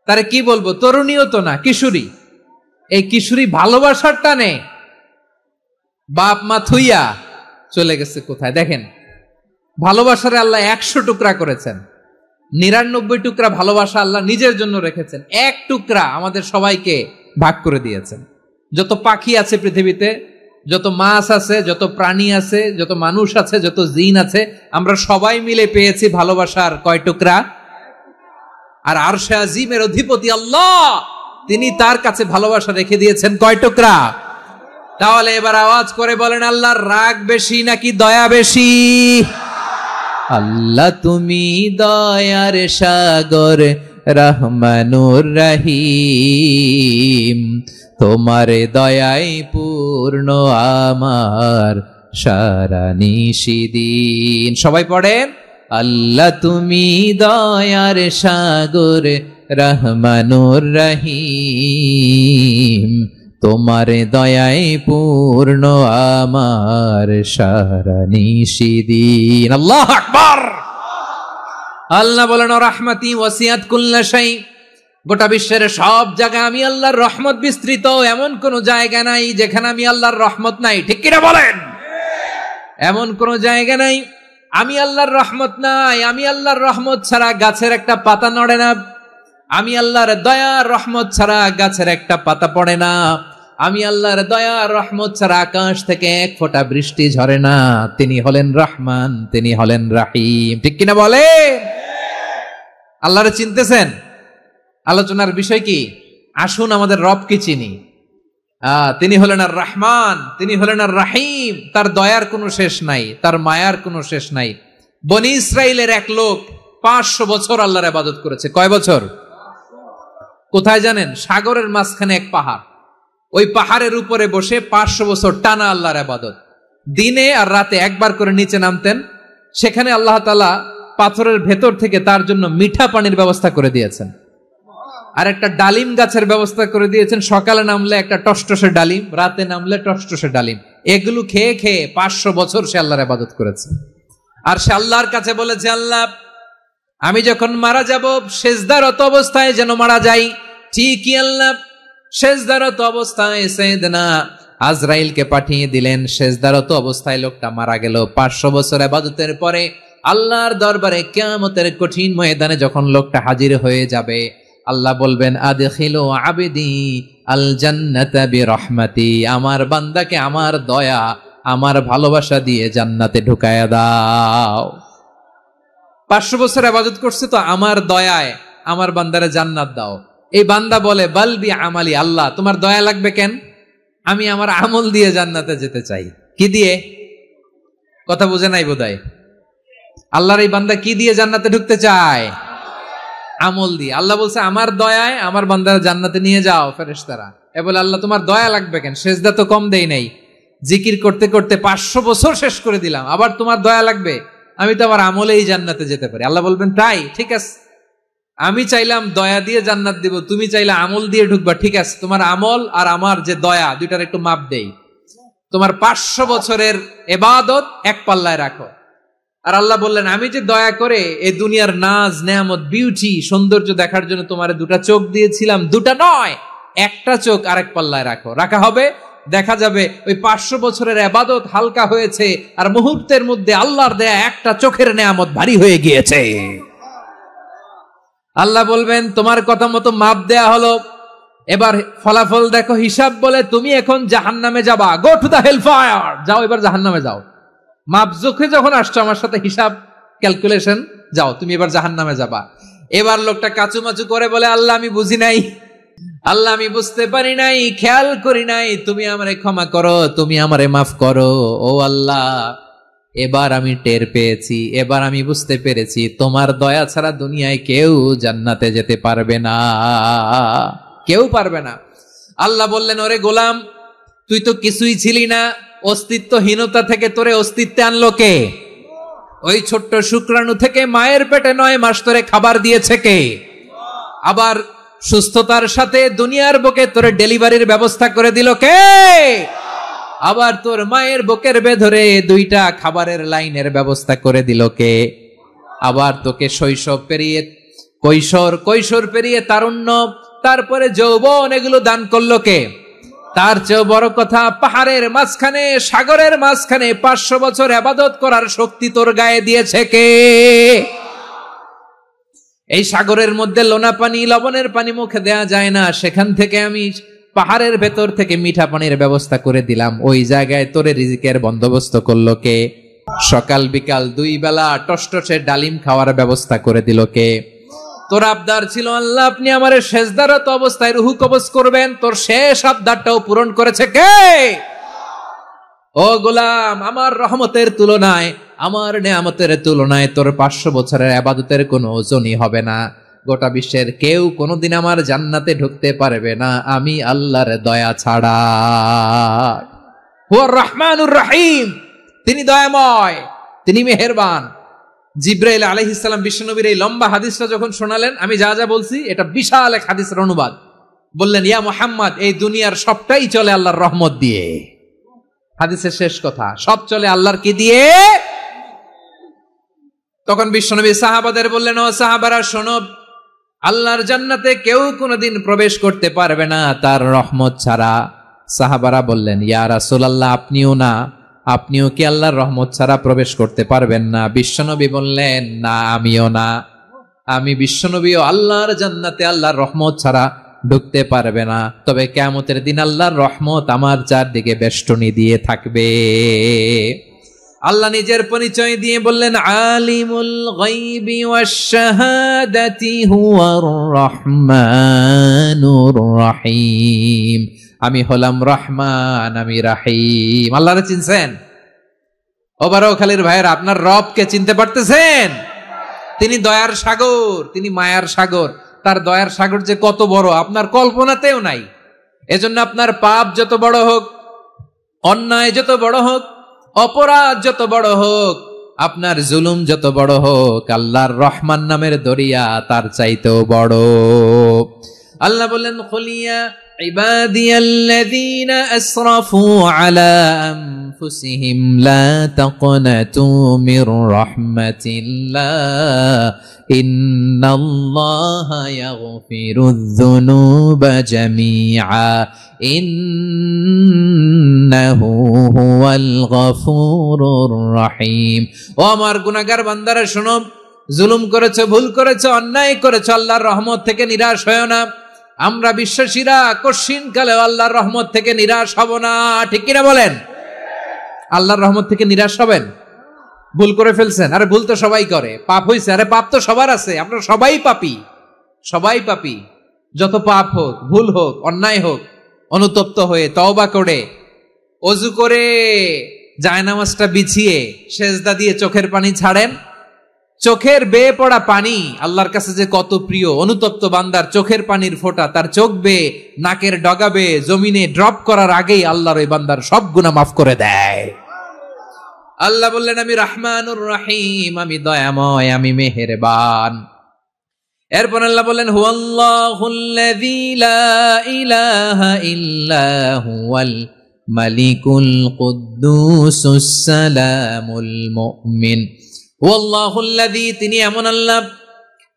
তারে কি বলবো, তরুণীও তো না, কিশোরী। এই কিশোরী ভালোবাসার টানে বাপ মা থুইয়া চলে গেছে কোথায়? দেখেন ভালোবাসারে আল্লাহ 100 টুকরা করেছেন, 99 টুকরা ভালোবাসা আল্লাহ নিজের জন্য রেখেছেন, 1 টুকরা আমাদের সবাইকে ভাগ করে দিয়েছেন। যত পাখি আছে পৃথিবীতে, যত মাছ আছে, যত প্রাণী আছে, যত মানুষ আছে, যত জিন আছে, আমরা সবাই মিলে পেয়েছি ভালোবাসার কয় টুকরা? আর আরশে আজিমের অধিপতি আল্লাহ, তিনি তার কাছে ভালোবাসা রেখে দিয়েছেন কয় টুকরা? তাহলে এবার আওয়াজ করে বলেন, আল্লাহর রাগ বেশি নাকি দয়া বেশি? আল্লাহ তুমি দয়ার সাগর রহমানুর রহিম, তোমার দয়ায় পূর্ণ আমার সারা নিশিদিন। সবাই পড়েন, আল্লাহ তুমি দয়ার সাগর রহমানুর রহিম, তোমার দয়ায় পূর্ণ আমার সারা নিশিদিন। আল্লাহু আকবার। আল্লাহ বলেন রাহমাতি ওয়াসিআত কুল্লা শাই, গোটা বিশ্বের সব জায়গায় আমি আল্লাহর রহমত বিস্তৃত, এমন কোন জায়গা নাই যেখানে আমি আল্লাহর রহমত নাই। ঠিক কিনা বলেন? এমন কোন জায়গা নাই আমি আল্লাহর রহমত নাই। আমি আল্লাহর রহমত ছাড়া গাছের একটা পাতা নড়ে না, আমি আল্লাহর দয়ার রহমত ছাড়া গাছের একটা পাতা পড়ে না, আমি আল্লাহর দয়ার রহমত ছাড়া আকাশ থেকে 1 ফোঁটা বৃষ্টি ঝরে না। তিনি হলেন রহমান, তিনি হলেন রাহিম। ঠিক কিনা বলে? আল্লাহরে চিনতেছেন? আলোচনার বিষয় কি? আসুন আমাদের রবকে চিনি। তিনি হলেন আর রহমান, তিনি হলেন আর রাহিম। তার দয়ার কোনো শেষ নাই, তার মায়ার কোনো শেষ নাই। বনি ইসরাইলের এক লোক 500 বছর আল্লাহর ইবাদত করেছে। কয় বছর? কোথায় জানেন? সাগরের মাঝখানে এক পাহাড়, ওই পাহাড়ের উপরে বসে 500 বছর টানা আল্লাহর ইবাদত। দিনে আর রাতে একবার করে নিচে নামতেন, সেখানে আল্লাহ তাআলা পাথরের ভেতর থেকে তার জন্য মিঠা পানির ব্যবস্থা করে দিয়েছেন, আর একটা ডালিম গাছের ব্যবস্থা করে দিয়েছেন। সকালে নামলে একটা টসটসে ডালিম, রাতে নামলে টসটসে ডালিম। এগুলো খেয়ে খেয়ে 500 বছর সে আল্লাহর ইবাদত করেছে। আর সে আল্লাহর কাছে বলেছে, আল্লাহ আমি যখন মারা যাব সেজদারত অবস্থায় যেন মারা যাই। ঠিকই আল্লাহ সেজদারত অবস্থায় সাইয়েদনা আজরাইলকে পাঠিয়ে দিলেন। সেজদারত অবস্থায় লোকটা মারা গেল। 500 বছর ইবাদতের পরে আল্লাহর দরবারে কিয়ামতের কঠিন ময়দানে যখন লোকটা হাজির হয়ে যাবে, আল্লাহ বলবেন, আদখিলু আবদি আল জান্নাতা বিরহমাতি, আমার বান্দাকে আমার দয়া আমার ভালোবাসা দিয়ে জান্নাতে ঢুকায়া দাও। 500 বছর ইবাদত করছে তো আমার দয়ায় আমার বান্দারে জান্নাত দাও। এই বান্দা বলে, বালবি আমালি, আল্লাহ তোমার দয়া লাগবে কেন? আমি আমার আমল দিয়ে জান্নাতে যেতে চাই। কি দিয়ে? কথা বুঝে নাই বোধহয়। আল্লাহর এই বান্দা কি দিয়ে জান্নাতে ঢুকতে চায়? আমল দিয়ে। আল্লাহ বলছে, আমার দয়ায় আমার বান্দারা জান্নাতে নিয়ে যাও। ফেরেশতারা এ বলে, আল্লাহ তোমার দয়া লাগবে কেন? সেজদা তো কম দেই নাই, জিকির করতে করতে 500 বছর শেষ করে দিলাম, আবার তোমার দয়া লাগবে? আমি তো আমার আমলেই জান্নাতে যেতে পারি। আল্লাহ বলবেন, তাই ঠিক আছে, আমি চাইলাম দয়া দিয়ে জান্নাত দিব, তুমি চাইলে আমল দিয়ে ঢুকবা, ঠিক আছে, তোমার আমল আর আমার যে দয়া দুইটার একটু মাপ দেই। তোমার 500 বছরের ইবাদত এক পাল্লায় রাখো। আর আল্লাহ বললেন, আমি যে দয়া করে এই দুনিয়ার নাজ নেয়ামত বিউটি সৌন্দর্য দেখার জন্য তোমার 2টা চোখ দিয়েছিলাম, 2টা নয়, একটা চোখ আরেক পাল্লায় রাখো। রাখা হবে, দেখা যাবে ওই 500 বছরের ইবাদত হালকা হয়েছে আর মুহূর্তের মধ্যে আল্লাহর দেয়া একটা চোখের নেয়ামত ভারী হয়ে গিয়েছে। আল্লাহ বলবেন, তোমার কথা মতো মাপ দেয়া হলো, এবার ফলাফল দেখো, হিসাব বলে তুমি এখন জাহান্নামে যাবা। Go to the hell fire, যাও এবার জাহান্নামে যাও। মাপ জোখে যখন আসছো আমার সাথে হিসাব ক্যালকুলেশন, যাও তুমি এবার জাহান্নামে যাবা। এবার লোকটা কাচুমাচু করে বলে, আল্লাহ আমি বুঝি নাই, আল্লাহ আমি বুঝতে পারি নাই, খেয়াল করি নাই, তুমি আমারে ক্ষমা করো, তুমি আমারে মাফ করো। ও আল্লাহ, এবার আমি টের পেয়েছি, এবার আমি বুঝতে পেরেছি, তোমার দয়া ছাড়া দুনিয়ায় কেউ জান্নাতে যেতে পারবে না, কেউ পারবে না। আল্লাহ বললেন, ওরে গোলাম, তুই তো কিছুই ছিলি না, অস্তিত্বহীনতা থেকে তোরে অস্তিত্বে আনলো কে? ওই ছোট্ট শুক্রাণু থেকে মায়ের পেটে 9 মাস ধরে খাবার দিয়েছে কে? আবার সুস্থতার সাথে দুনিয়ার বুকে তোরে ডেলিভারির ব্যবস্থা করে দিল কে? আবার তোর মায়ের বুকের ভেতরে 2টা খাবারের লাইনের ব্যবস্থা করে দিল কে? আবার তোকে শৈশব পেরিয়ে কৈশোর পেরিয়ে তারুণ্য, তারপরে যৌবন, এগুলো দান করলো কে? তার চেয়ে বড় কথা, পাহাড়ের মাঝখানে সাগরের মাঝখানে 500 বছর ইবাদত করার শক্তি তোর গায়ে দিয়েছে কে? এই সাগরের মধ্যে লোনা পানি, লবণের পানি মুখে দেয়া যায় না, সেখান থেকে আমি পাহাড়ের ভেতর থেকে মিঠা পানির ব্যবস্থা করে দিলাম। ওই জায়গায় তোরে রিজিকের বন্দোবস্ত করলো কে? সকাল বিকাল 2 বেলা টসটসে ডালিম খাওয়ার ব্যবস্থা করে দিল কে? তোর আবদার ছিল, আল্লাহ আপনি আমার সেজদারত অবস্থায় রুহু কবজ করবেন, তোর শেষ আবদারটাও পূরণ করেছে কে? ও গোলাম, আমার রহমতের তুলনায়, আমার নেয়ামতের তুলনায় তোর 500 বছরের ইবাদতের কোনো ওজনই হবে না। গোটা বিশ্বের কেউ কোনোদিন আমার জান্নাতে ঢুকতে পারবে না আমি আল্লাহর দয়া ছাড়া। হুয়ার রহমানুর রহিম, তিনি দয়াময়, তিনি মেহেরবান। জিব্রাইল আলাইহিস সালাম বিশ্বনবীর এই লম্বা হাদিসটা যখন শোনালেন, আমি যা যা বলছি এটা বিশাল এক হাদিসের অনুবাদ। বললেন, ইয়া মুহাম্মদ, এই দুনিয়ার সবটাই চলে আল্লাহর রহমত দিয়ে। হাদিসের শেষ কথা, সব চলে আল্লাহর কি দিয়ে? তখন বিশ্বনবী সাহাবাদের বললেন, ও সাহাবারা শোনো, আল্লাহর জান্নাতে কেউ কোনোদিন প্রবেশ করতে পারবে না তার রহমত ছাড়া। সাহাবারা বললেন, ইয়া রাসূলুল্লাহ, আপনিও না, আপনিও কি আল্লাহর রহমত ছাড়া প্রবেশ করতে পারবেন না? বিশ্বনবী বললেন, না আমিও না, আমি বিশ্বনবীও আল্লাহর জান্নাতে আল্লাহর রহমত ছাড়া ঢুকতে পারবে না। তবে কিয়ামতের দিন আল্লাহর রহমত আমার চারদিকে বেষ্টনী দিয়ে থাকবে। আল্লাহ নিজের পরিচয় দিয়ে বললেন, আলিমুল গায়বি ওয়াশ শাহাদাতি হুয়ার রহমানুর রহিম, আমি হলাম রহমান, আমি রাহিম। আল্লাহরে চিনছেন? ও বারোখালীর ভাইয়ের, আপনার রবকে চিনতে পারতেছেন? তিনি দয়ার সাগর, তিনি মায়ার সাগর। তার দয়ার সাগর যে কত বড় আপনার কল্পনাতেও নাই। এজন্য আপনার পাপ যত বড় হোক, অন্যায় যত বড় হোক, অপরাধ যত বড় হোক, আপনার জুলুম যত বড় হোক, আল্লাহর রহমান নামের দরিয়া তার চাইতেও বড়। আল্লাহ বললেন, কুলিয়া ইবাদিয়াল্লাযীনা আসরাফু আলা আনফুসিহিম লা তাকনাতু মির রাহমাতিল্লাহ ইন্নাল্লাহা ইয়াগফিরুয যুনুবা জামিআ ইন্নাহু হুয়াল গফুরুর রহিম। ও আমার গুনাহগার বান্দারা শোনো, জুলুম করেছো, ভুল করেছো, অন্যায় করেছো, আল্লাহর রহমত থেকে নিরাশ হয়ো না। আমরা বিশ্বাসীরা কশিনকালে আল্লাহর রহমত থেকে নিরাশ হব না, ঠিক কিনা বলেন? আল্লাহর রহমত থেকে নিরাশ হবেন? ভুল করে ফেলছেন, আরে ভুল তো সবাই করে। পাপ হয়েছে, আরে পাপ তো সবার আছে, আমরা সবাই পাপী, সবাই পাপী। যত পাপ হোক, ভুল হোক, অন্যায় হোক, অনুতপ্ত হয়ে তওবা করে ওযু করে জায়নামাজটা বিছিয়ে সেজদা দিয়ে চোখের পানি ছাড়েন। চোখের বেয়ে পড়া পানি আল্লাহর কাছে যে কত প্রিয়। অনুতপ্ত বান্দার চোখের পানির ফোঁটা তার চোখ বেয়ে, নাকের ডগা বেয়ে জমিনে ড্রপ করার আগেই আল্লাহর ওই বান্দার সব গুনাহ মাফ করে দেয়। আল্লাহ বললেন, আমি রহমানুর রহিম, আমি দয়াময়, আমি মেহেরবান। এরপর আল্লাহ বললেন, হুয়াল্লাহুল্লাযী লা ইলাহা ইল্লা হুয়াল মালিকুল কুদ্দুসুস সালামুল মুমিন। হুয়াল্লাহুল্লাযী, তিনি এমন আল্লাহ,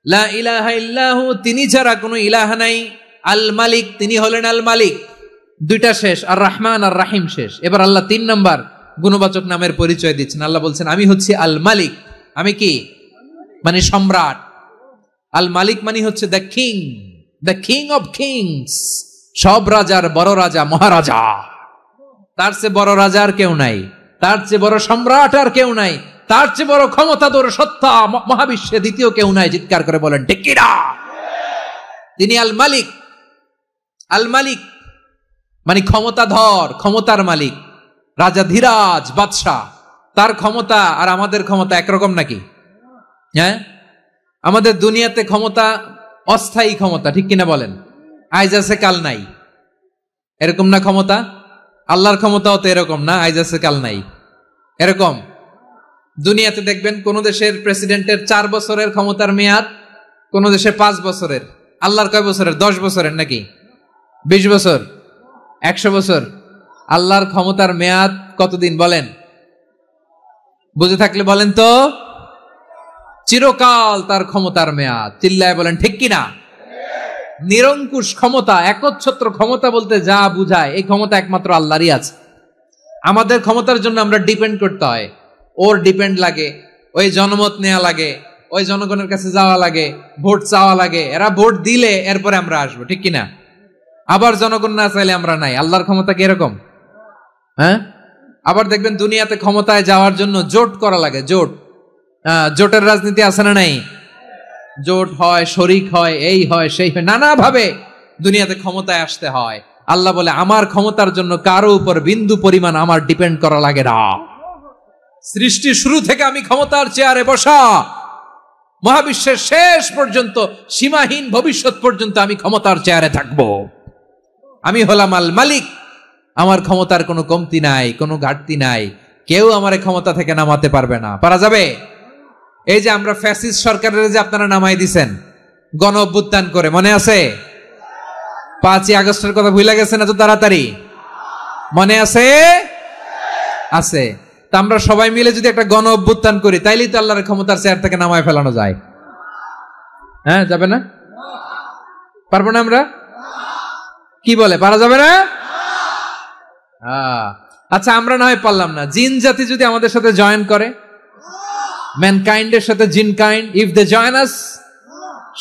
লা ইলাহা ইল্লাহু, তিনি ছাড়া কোনো ইলাহ নাই, আল মালিক, তিনি হলেন আল মালিক। দুইটা শেষ, আর রহমান আর রাহিম শেষ। এবার আল্লাহ 3 নম্বর গুণবাচক নামের পরিচয় দিচ্ছেন। আল্লাহ বলছেন, আমি হচ্ছি আল মালিক। আমি কি? মানে সম্রাট। আল মালিক মানে হচ্ছে the king, the king of kings, সব রাজার বড় রাজা, মহারাজা। তার চেয়ে বড় রাজা আর কেউ নাই, তার চেয়ে বড় সম্রাট আর কেউ নাই, তার চেয়ে বড় ক্ষমতাধর সত্তা মহাবিশ্বে দ্বিতীয় কেউ নাই। চিৎকার করে বলেন ঠিক কিনা? তিনি আল মালিক। আল মালিক মানে ক্ষমতাধর, ক্ষমতার মালিক, রাজা ধীরাজ বাদশাহ। তার ক্ষমতা আর আমাদের ক্ষমতা একরকম নাকি? হ্যাঁ, আমাদের দুনিয়াতে ক্ষমতা অস্থায়ী ক্ষমতা, ঠিক কিনা বলেন? আজ আছে কাল নাই, এরকম না ক্ষমতা? আল্লাহর ক্ষমতাও তো এরকম না, আজ আছে কাল নাই এরকম। দুনিয়াতে দেখবেন কোন দেশের প্রেসিডেন্টের 4 বছরের ক্ষমতার মেয়াদ, কোন দেশে 5 বছরের। আল্লাহর কয় বছরের? 10 বছরের নাকি 20 বছর, 100 বছর। আল্লাহর ক্ষমতার মেয়াদ কতদিন বলেন? বুঝে থাকলে বলেন তো। চিরকাল তার ক্ষমতার মেয়াদ। চিল্লায় বলেন ঠিক কিনা? নিরঙ্কুশ ক্ষমতা, একচ্ছত্র ক্ষমতা বলতে যা বুঝায়, এই ক্ষমতা একমাত্র আল্লাহরই আছে। আমাদের ক্ষমতার জন্য আমরা ডিপেন্ড করতে হয়, ওর ডিপেন্ড লাগে, ওই জনমত নেওয়া লাগে, ওই জনগণের কাছে যাওয়া লাগে, ভোট চাওয়া লাগে, এরা ভোট দিলে এরপরে আমরা আসবো, ঠিক কিনা? আবার জনগণ না চাইলে আমরা নাই। আল্লাহর ক্ষমতা কি এরকম? হ্যাঁ, আবার দেখবেন দুনিয়াতে ক্ষমতায় যাওয়ার জন্য জোট করা লাগে। জোট, জোটের রাজনীতি আছে না নাই? জোট হয়, শরিক হয়, এই হয়, সেই হয়, নানা ভাবে দুনিয়াতে ক্ষমতায় আসতে হয়। আল্লাহ বলে, আমার ক্ষমতার জন্য কারো উপর বিন্দু পরিমাণ আমার ডিপেন্ড করা লাগে না। সৃষ্টি শুরু থেকে আমি ক্ষমতার চেয়ারে বসা, মহাবিশ্বের শেষ পর্যন্ত, সীমাহীন ভবিষ্যৎ পর্যন্ত আমি ক্ষমতার চেয়ারে থাকবো। আমি হলাম আল মালিক। আমার ক্ষমতার কোনো কমতি নাই, কোনো ঘাটতি নাই। কেউ আমার ক্ষমতা থেকে নামাতে পারবে না। পারা যাবে? এই যে আমরা ফ্যাসিস্ট সরকারের যে আপনারা নামাই দিছেন গণ অভ্যুত্থান করে, মনে আছে? 5ই আগস্টের কথা ভুলে গেছেন এত তাড়াতাড়ি? মনে আছে? আছে। তা আমরা সবাই মিলে যদি একটা গণ অভ্যুত্থান করি, তাইলেই তো আল্লাহর ক্ষমতার চেয়ার থেকে নামায় ফেলানো যায়। হ্যাঁ, যাবে না? পারবো না আমরা? কি বলে, পারা যাবে না? আচ্ছা, আমরা না হয় পারলাম না, জিন জাতি যদি আমাদের সাথে জয়েন করে, ম্যানকাইন্ডের সাথে জিনকাইন্ড, ইফ দে জয়েন আস,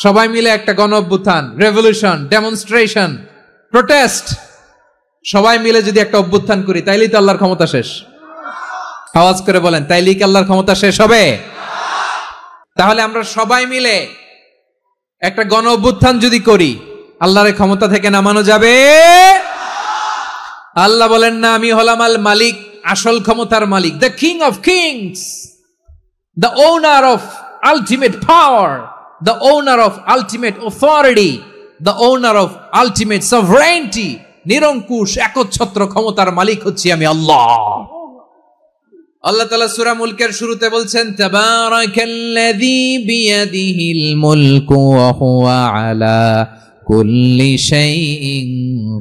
সবাই মিলে একটা গণ অভ্যুত্থান, রেভলিউশন, ডেমনস্ট্রেশন, প্রোটেস্ট, সবাই মিলে যদি একটা অভ্যুত্থান করি, তাইলেই তো আল্লাহর ক্ষমতা শেষ। আওয়াজ করে বলেন, তাইলেই কি আল্লাহর ক্ষমতা শেষ হবে? তাহলে আমরা সবাই মিলে একটা গণ অভ্যুত্থান যদি করি, আল্লাহর ক্ষমতা থেকে নামানো যাবে? আল্লাহ বলেন না, আমি হলাম আল মালিক, আসল ক্ষমতার মালিক, the king of kings, the owner of ultimate power, the owner of ultimate authority, the owner of ultimate sovereignty. নিরঙ্কুশ একচ্ছত্র ক্ষমতার মালিক হচ্ছি আমি আল্লাহ। আল্লাহ তাআলা সূরা মুলকের শুরুতে বলছেন তাবারাকাল্লাযী বিয়াদিহিল মুলকু ওয়া হুয়া আলা কুল্লি শাইইন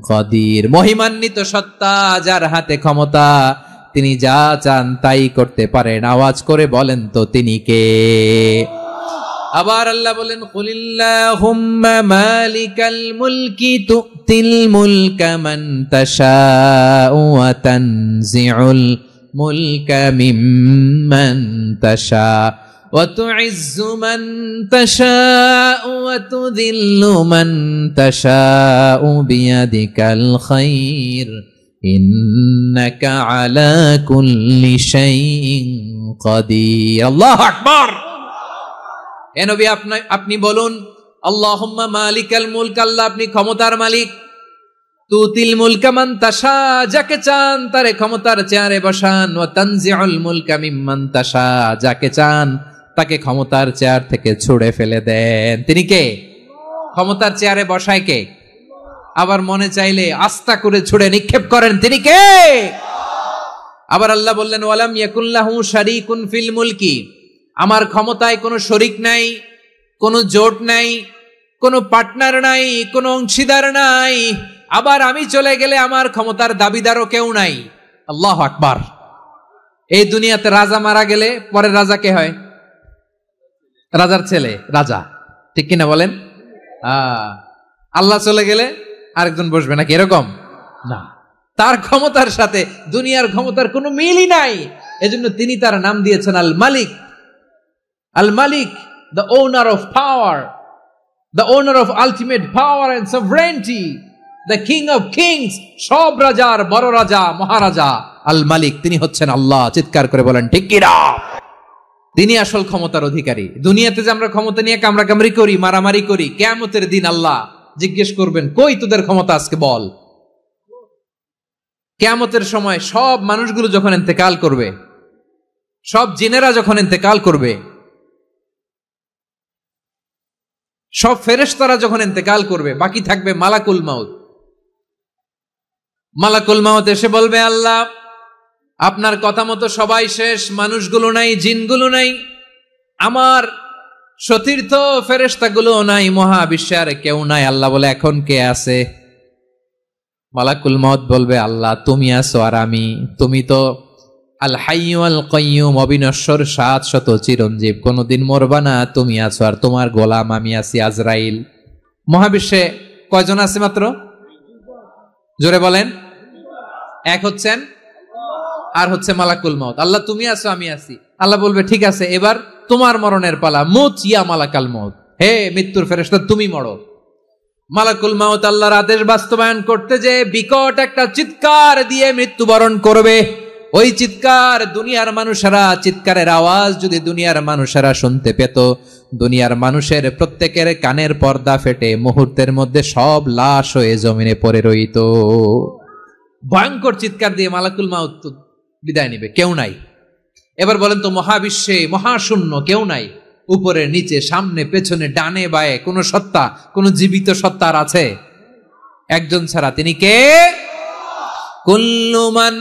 কাদির। মহিমান্বিত সত্তা, যার হাতে ক্ষমতা, তিনি যা চান তাই করতে পারেন। আওয়াজ করে বলেন তো তিনি কে? আবার আল্লাহ বলেন কুলিল্লাহুম্মা মালিকাল মুলকি তুতিল মুলকা মান তাশাউ ওয়া তানজিউল মুলকা মিম্মান তাশা ওয়া তুইজ্জু মান তাশাউ ওয়া তুযিল্লু মান তাশাউ বিয়াদিকাল খায়র ইন্নাকা আলা কুল্লি শাইইন কাদির। আল্লাহু আকবার। এ নবী, আপনি বলুন আল্লাহুম্মা মালিকাল মুলক, আল্লাহ আপনি ক্ষমতার মালিক। তুতিল মুলকা মান তাশা, যাকে চান তারে ক্ষমতার চেয়ারে বসান। ওয়া তানজিউল মুলকা মিম্মান তাশা, যাকে চান তাকে ক্ষমতার চেয়ার থেকে ছুড়ে ফেলে দেন। তিনি কে? ক্ষমতার চেয়ারে বসায় কে? আবার মনে চাইলে আস্থা করে ছুড়ে নিক্ষেপ করেন। তিনি কে? আবার আল্লাহ বললেন ওয়ালাম ইয়াকুল্লাহু শারীকুন ফিল মুলকি, আমার ক্ষমতায় কোনো শরিক নাই, কোনো জোট নাই, কোনো পার্টনার নাই, কোনো অংশীদার নাই। আবার আমি চলে গেলে আমার ক্ষমতার দাবিদারও কেউ নাই। আল্লাহু আকবার। এই দুনিয়াতে রাজা মারা গেলে পরের রাজা কে হয়? রাজার ছেলে রাজা, ঠিক কিনা বলেন? আল্লাহ চলে গেলে আরেকজন বসবে নাকি? এরকম না, তার ক্ষমতার সাথে দুনিয়ার ক্ষমতার কোনো মিলই নাই। এজন্য তিনি তার নাম দিয়েছেন আল মালিক। আল মালিক, the owner of power, the owner of ultimate power and sovereignty, the king of kings, সব রাজার বড় রাজা, মহারাজা আল মালিক, তিনি হচ্ছেন আল্লাহ। চিৎকার করে বলেন ঠিক কি না? তিনি আসল ক্ষমতার অধিকারী। দুনিয়াতে যে আমরা ক্ষমতা নিয়ে কামড়াকামড়ি করি, মারামারি করি, কিয়ামতের দিন আল্লাহ জিজ্ঞেস করবেন কই তোদের ক্ষমতা, আজকে বল। কিয়ামতের সময় সব মানুষগুলো যখন ইন্তেকাল করবে, সব জিনেরা যখন ইন্তেকাল করবে, সব ফেরেশতারা যখন ইন্তেকাল করবে, বাকি থাকবে মালাকুল মাউত। মালাকুল মাউত এসে বলবে আল্লাহ আপনার কথা মতো সবাই শেষ, মানুষগুলো নাই, জিনগুলো নাই, আমার সতীর্থ ফেরেশতাগুলো নাই, মহাবিশ্বে আর কেউ নাই। আল্লাহ বলে এখন কে আছে? মালাকুল মাউত বলবে আল্লাহ তুমি আছো আর আমি। তুমি তো আল হাইয়্যু আল কাইয়্যুম, অবিনশ্বর, শাশ্বত, চিরঞ্জীব, কোনদিন মরবা না, তুমি আছো আর তোমার গোলাম আমি আছি আজরাইল। মহাবিশ্বে কয়জন আছে মাত্র? জোরে বলেন। এক হচ্ছেন আর হচ্ছে মালাকুল মাউত। আল্লাহ তুমি আছো আমি আছি। আল্লাহ বলবে ঠিক আছে, এবার তোমার মরণের পালা, মুত ইয়া মালাকাল মাউত, হে মৃত্যুর ফেরেশতা তুমি মরো। মালাকুল মাউত আল্লাহর আদেশ বাস্তবায়ন করতে যে বিকট একটা চিৎকার দিয়ে মৃত্যুবরণ করবে। ওই চিৎকার দুনিয়ার মানুষেরা, চিৎকারের আওয়াজ যদি দুনিয়ার মানুষেরা শুনতে পেত, দুনিয়ার মানুষের প্রত্যেকের কানের পর্দা ফেটে মুহূর্তের মধ্যে সব লাশ হয়ে জমিনে পড়ে রইত। ভয়ঙ্কর চিৎকার দিয়ে মালাকুল মাউত বিদায় নিবে, কেউ নাই। এবার বলেন তো মহাবিশ্বে মহাশূন্য, কেউ নাই, উপরে নিচে সামনে পেছনে ডানে বায়ে কোন সত্তা, কোন জীবিত সত্তার আছে? একজন ছাড়া, তিনি কে? কুল্লু মান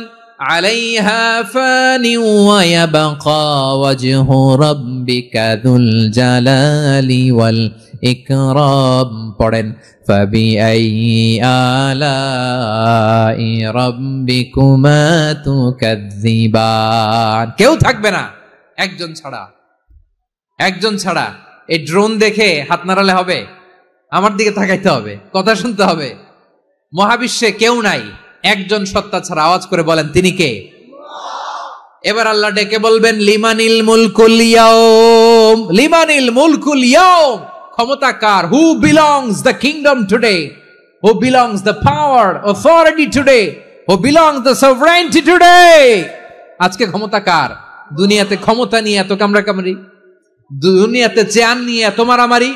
আলাইহা ফানি ওয়া ইয়াবকা ওয়াজহু রাব্বিকা যুল জালালি ওয়াল ইকরাম। পড়েন ফাবিআইয়ি আলাই রাব্বিকুমা তুকাযযিবান। কেউ থাকবে না একজন ছাড়া, একজন ছাড়া। এই ড্রোন দেখে হাত নাড়ালে হবে? আমার দিকে তাকাইতে হবে, কথা শুনতে হবে। মহাবিশ্বে কেউ নাই একজন সত্তা ছাড়া। আওয়াজ করে বলেন তিনি কে? এবার আল্লাহ ডেকে বলবেন লিমানিল মুলকুল ইয়াউম, লিমানিল মুলকুল ইয়াউম, ক্ষমতা কার? Who belongs the kingdom today, who belongs the power authority today, who belongs the sovereignty today. আজকে ক্ষমতা কার? দুনিয়াতে ক্ষমতা নিয়ে এত কামড়াকামড়ি, দুনিয়াতে চেয়ার নিয়ে এত মারামারি,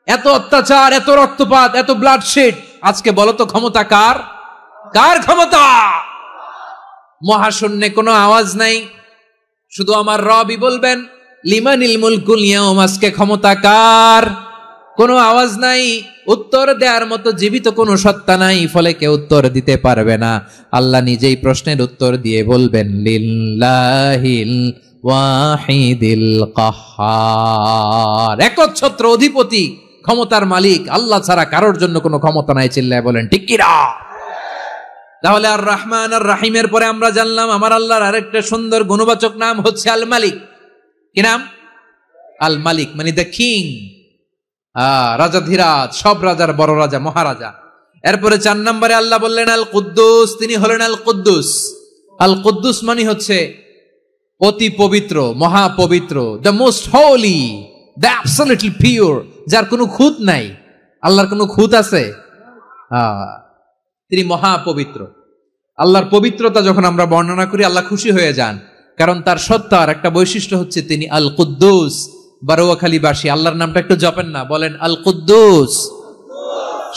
এত অত্যাচার, এত রক্তপাত, এত ব্লাডশেড, আজকে বলো তো ক্ষমতা কার? কার ক্ষমতা? মহাশূন্যে কোনো আওয়াজ নাই, শুধু আমার রবই বলবেন লিমানিল মুলকুল ইয়াউম, আজকে ক্ষমতা কার? কোনো আওয়াজ নাই, উত্তর দেওয়ার মতো জীবিত কোনো সত্তা নাই, ফলে কেউ উত্তর দিতে পারবে না। আল্লাহ নিজেই প্রশ্নের উত্তর দিয়ে বলবেন লিল্লাহিল ওয়াহিদিল কাহ্হার, একচ্ছত্র অধিপতি, ক্ষমতার মালিক আল্লাহ ছাড়া কারোর জন্য কোনো ক্ষমতা নাই। চিল্লায় বলেন ঠিক কি না? তাহলে আর রহমান আর রাহিমের পরে আমরা জানলাম আমার আল্লাহর আরেকটা সুন্দর গুণবাচক নাম হচ্ছে আল মালিক। কি নাম? আল মালিক, মানে দ্য কিং, রাজাধিরাজ, সব রাজার বড় রাজা, মহারাজা। এরপরে 4 নম্বরে আল্লাহ বললেন আল কুদ্দুস, তিনি হলেন আল কুদ্দুস। আল কুদ্দুস মানে হচ্ছে অতি পবিত্র, মহাপবিত্র, the most holy, the absolutely pure, যার কোনো খুঁত নাই। আল্লাহর কোনো খুঁত আছে? তিনি মহাপবিত্র। আল্লাহর পবিত্রতা যখন আমরা বর্ণনা করি আল্লাহ খুশি হয়ে যান, কারণ তার সত্তার একটা বৈশিষ্ট্য হচ্ছে তিনি আল কুদ্দুস। বারোয়াখালীবাসী আল্লাহর নামটা একটু জপেন না, বলেন আল কুদ্দুস,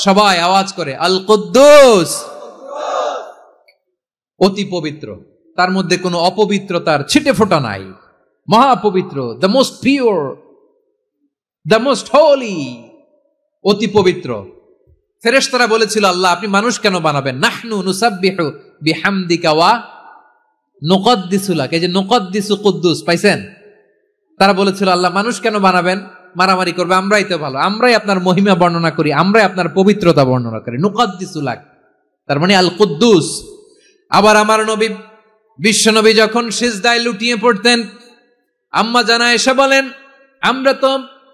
সবাই আওয়াজ করে আল কুদ্দুস। অতি পবিত্র, তার মধ্যে কোনো অপবিত্রতার ছিটে ফোঁটা নাই, মহাপবিত্র, the most pure, the most holy, অতি পবিত্র। ফেরেশতারা বলেছিল আল্লাহ আপনি মানুষ কেন বানাবেন? নাহনু নুসাব্বিহু বিহামদিকা ওয়া নুকদ্দিসু লাক, এই যে নুকদ্দিসু কুদ্দুস পাইছেন? তারা বলেছিল আল্লাহ মানুষ কেন বানাবেন, মারামারি করবে, আমরাই তো ভালো, আমরাই আপনার মহিমা বর্ণনা করি, আমরাই আপনার পবিত্রতা বর্ণনা করি। নুকদ্দিসু লাক তার মানে আল কুদ্দুস। আবার আমার নবী, বিশ্ব নবী যখন সিজদায় লুটিয়ে পড়তেন, আম্মা জানা এসে বলেন আমরা তো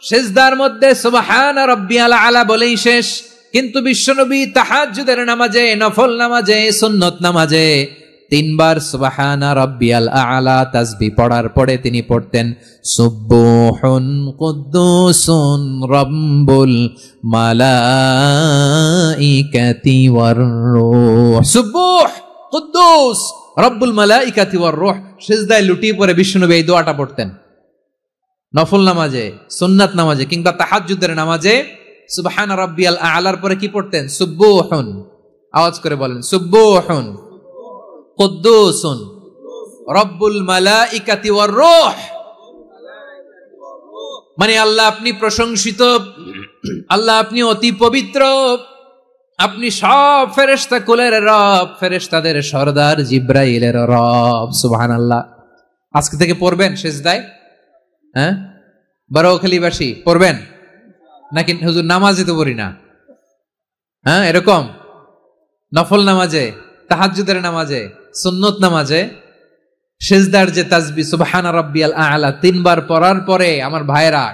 সিজদার মধ্যে সুবহানা রাব্বিয়াল আলা বলেই শেষ, কিন্তু বিশ্বনবী তাহাজ্জুদের নামাজে, নফল নামাজে, সুন্নত নামাজে 3 বার সুবহানা রাব্বিয়াল আলা তাসবিহ পড়ার পরে তিনি পড়তেন সুবহুন কুদ্দুসুন রাব্বুল মালাইকাতি ওয়ার রূহ। সুবহ কুদ্দুস রব্বুল মালাইকাতি ওয়ার রূহ। সিজদায় লুটিয়ে পড়ে বিশ্বনবী এই দোয়াটা পড়তেন। নফল নামাজে, সুন্নাত নামাজে কিংবা তাহাজ্জুদের নামাজে সুবহানা রাব্বিয়াল আলার পরে কি পড়তেন? সুবহুন। আওয়াজ করে বলেন সুবহুন কুদ্দুসুন রব্বুল মালাইকাতি ওয়ার রূহ। মানে আল্লাহ আপনি প্রশংসিত, আল্লাহ আপনি অতি পবিত্র, আপনি সব ফেরেশতা কুলের রব, ফেরেশতাদের সরদার জিব্রাইলের রব। সুবহানাল্লাহ। আজকে থেকে পড়বেন সিজদায়? হ্যাঁ, বারোখালীবাসী পড়বেন নাকি? হুজুর নামাজে তো পড়ি না। হ্যাঁ, এরকম নফল নামাজে, তাহাজ্জুদের নামাজে, সুন্নত নামাজে সিজদার যে তাসবিহ সুবহানা রাব্বিয়াল আ'লা 3 বার পড়ার পরে আমার ভাইরা,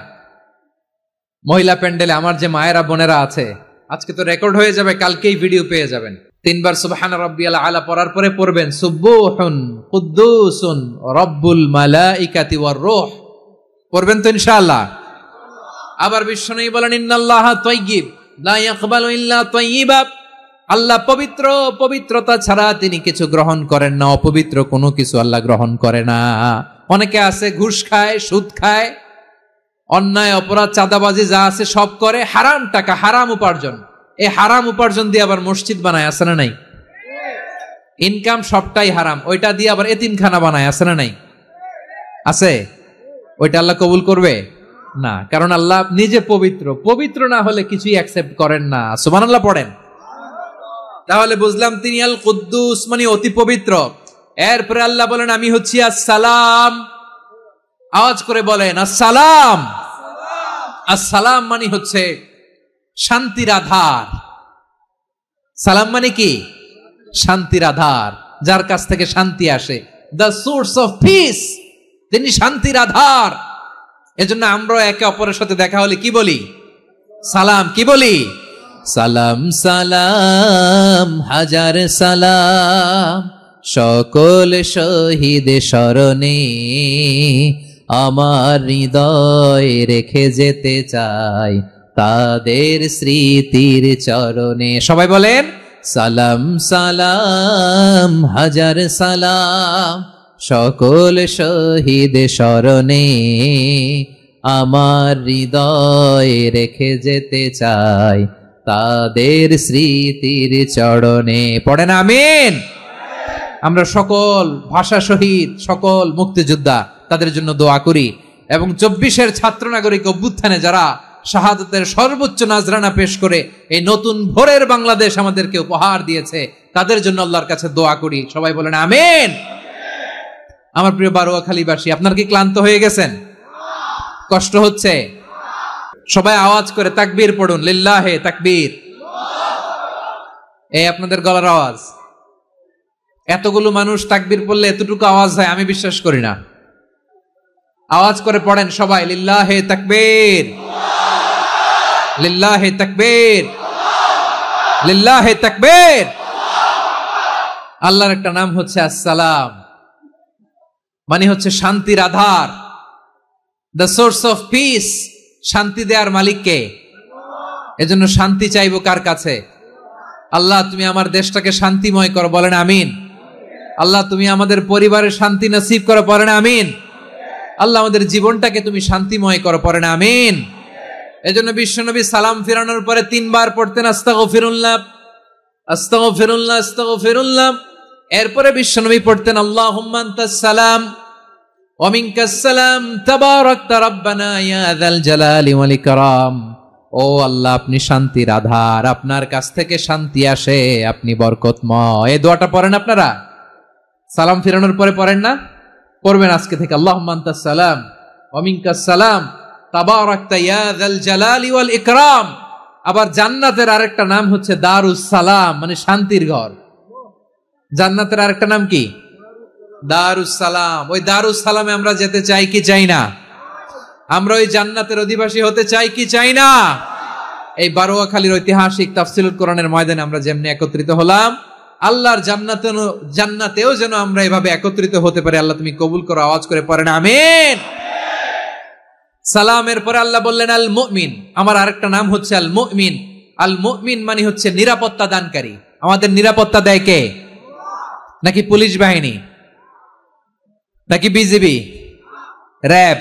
মহিলা প্যান্ডেলে আমার যে মায়েরা বোনেরা আছে, আজকে তো রেকর্ড হয়ে যাবে, কালকেই ভিডিও পেয়ে যাবেন। 3 বার সুবহানা রাব্বিয়াল আ'লা পড়ার পরে পড়বেন সুবহুন কুদ্দুসুন রব্বুল মালাইকাতি ওয়ার রূহ। পড়বেন তো ইনশাআল্লাহ? আবার বিশ্বনবী বলেন ইন্নাল্লাহা তাইয়্যিব লা ইয়াকবালু ইল্লা তাইয়্যিবা। আল্লাহ পবিত্র, পবিত্রতা ছাড়া তিনি কিছু গ্রহণ করেন না, অপবিত্র কোনো কিছু আল্লাহ গ্রহণ করে না। অনেকে আছে ঘুষ খায়, সুদ খায়, অন্যায় অপরাধ চাঁদাবাজি যা আছে সব করে, হারাম টাকা, হারাম উপার্জন। এই হারাম উপার্জন দিয়ে আবার মসজিদ বানায়, আছে না নাই? ইনকাম সবটাই হারাম, ওইটা দিয়ে আবার এতিমখানা বানায়, আছে না নাই? আছে। ওইটা আল্লাহ কবুল করবে না, কারণ আল্লাহ নিজে পবিত্র। পবিত্র না হলে কিছুই অ্যাকসেপ্ট করেন না। সুবহানাল্লাহ পড়েন। তাহলে বুঝলাম তিনি আল কুদ্দুস মানে অতি পবিত্র। এরপরে আল্লাহ বলেন আমি হচ্ছি আসসালাম। আওয়াজ করে বলেন আসসালাম। আসসালাম মানে হচ্ছে শান্তির আধার। সালাম মানে কি? শান্তির আধার, যার কাছ থেকে শান্তি আসে, দ্য সোর্স অফ পিস। তিনি শান্তির আধার। এজন্য আমরা একে অপরের সাথে দেখা হলে কি বলি? সালাম। কি বলি? সালাম সালাম হাজার সালাম সকল শহীদ স্মরণে আমার হৃদয় রেখে যেতে চাই তাদের স্মৃতির চরণে। সবাই বলেন সালাম সালাম হাজার সালাম সকল শহীদ স্মরণে আমার হৃদয় রেখে যেতে চাই তাদের স্মৃতির চরণে। পড়েন আমিন। আমরা সকল ভাষা শহীদ, সকল মুক্তিযোদ্ধা, তাদের জন্য দোয়া করি এবং 24-এর ছাত্র নাগরিক অভ্যুত্থানে যারা শাহাদাতের সর্বোচ্চ নাজরানা পেশ করে এই নতুন ভোরের বাংলাদেশ আমাদেরকে উপহার দিয়েছে, তাদের জন্য আল্লাহর কাছে দোয়া করি। সবাই বলেন আমিন। আমার প্রিয় বারোয়াখালীবাসী, আপনার কি ক্লান্ত হয়ে গেছেন? কষ্ট হচ্ছে? সবাই আওয়াজ করে তাকবীর পড়ুন, লিল্লাহে তাকবীর। এই আপনাদের গলার আওয়াজ। এতগুলো মানুষ তাকবীর পড়লে এতটুকু আওয়াজ হয় আমি বিশ্বাস করি না। আওয়াজ করে পড়েন সবাই, লিল্লাহে তাকবীর, লিল্লাহে তাকবীর, লিল্লাহে তাকবীর। আল্লাহর একটা নাম হচ্ছে আসসালাম, মানে হচ্ছে শান্তির আধার, দ্য সোর্স অফ পিস। শান্তি দেওয়ার মালিক কে? এজন্য শান্তি চাইবো কার কাছে? আল্লাহ তুমি আমার দেশটাকে শান্তিময় করো, বলেন আমিন। আল্লাহ তুমি আমাদের পরিবারের শান্তি নসিব করো, পড়েন আমিন। আল্লাহ আমাদের জীবনটাকে তুমি শান্তিময় করো, পড়েন আমিন। এজন্য বিশ্বনবী সালাম ফিরানোর পরে 3 বার পড়তেন আস্তাগফিরুল্লাহ, আস্তাগফিরুল্লাহ, আস্তাগফিরুল্লাহ। এরপরে বিশ্বনবী পড়তেন আল্লাহুম্মা আনতাস সালাম ওয়া মিনকাস সালাম তাবারাকতা রাব্বানা ইয়া যাল জালালি ওয়াল ইকরাম। ও আল্লাহ আপনি শান্তির আধার, আপনার কাছ থেকে শান্তি আসে, আপনি বরকতময়। এই দোয়াটা পড়েন আপনারা? সালাম ফিরানোর পরে পড়েন না? পড়বেন আজকে থেকে, আল্লাহুম্মা আনতাস সালাম ওয়া মিনকাস সালাম তাবারাকতা ইয়া যাল জালালি ওয়াল ইকরাম। আবার জান্নাতের আরেকটা নাম হচ্ছে দারুস সালাম, মানে শান্তির ঘর। জান্নাতের আরেকটা নাম কি? দারুস সালাম। ওই দারুস সালামে আমরা যেতে চাই কি চাই না? আমরা ওই জান্নাতের অধিবাসী হতে চাই কি চাই না? এই বারোয়াখালীর ঐতিহাসিক তাফসীরুল কোরআনের ময়দানে আমরা যেমনি একত্রিত হলাম, আল্লাহর জান্নাতেও যেন আমরা এভাবে একত্রিত হতে পারি। আল্লাহ তুমি কবুল করো। আওয়াজ করে পড়েন আমিন। সালামের পরে আল্লাহ বললেন আল মুমিন। আমার আরেকটা নাম হচ্ছে আল মুমিন। আল মুমিন মানে হচ্ছে নিরাপত্তা দানকারী। আমাদের নিরাপত্তা দেয় কে? নাকি পুলিশ বাহিনী, নাকি বিজিবি, র্যাব,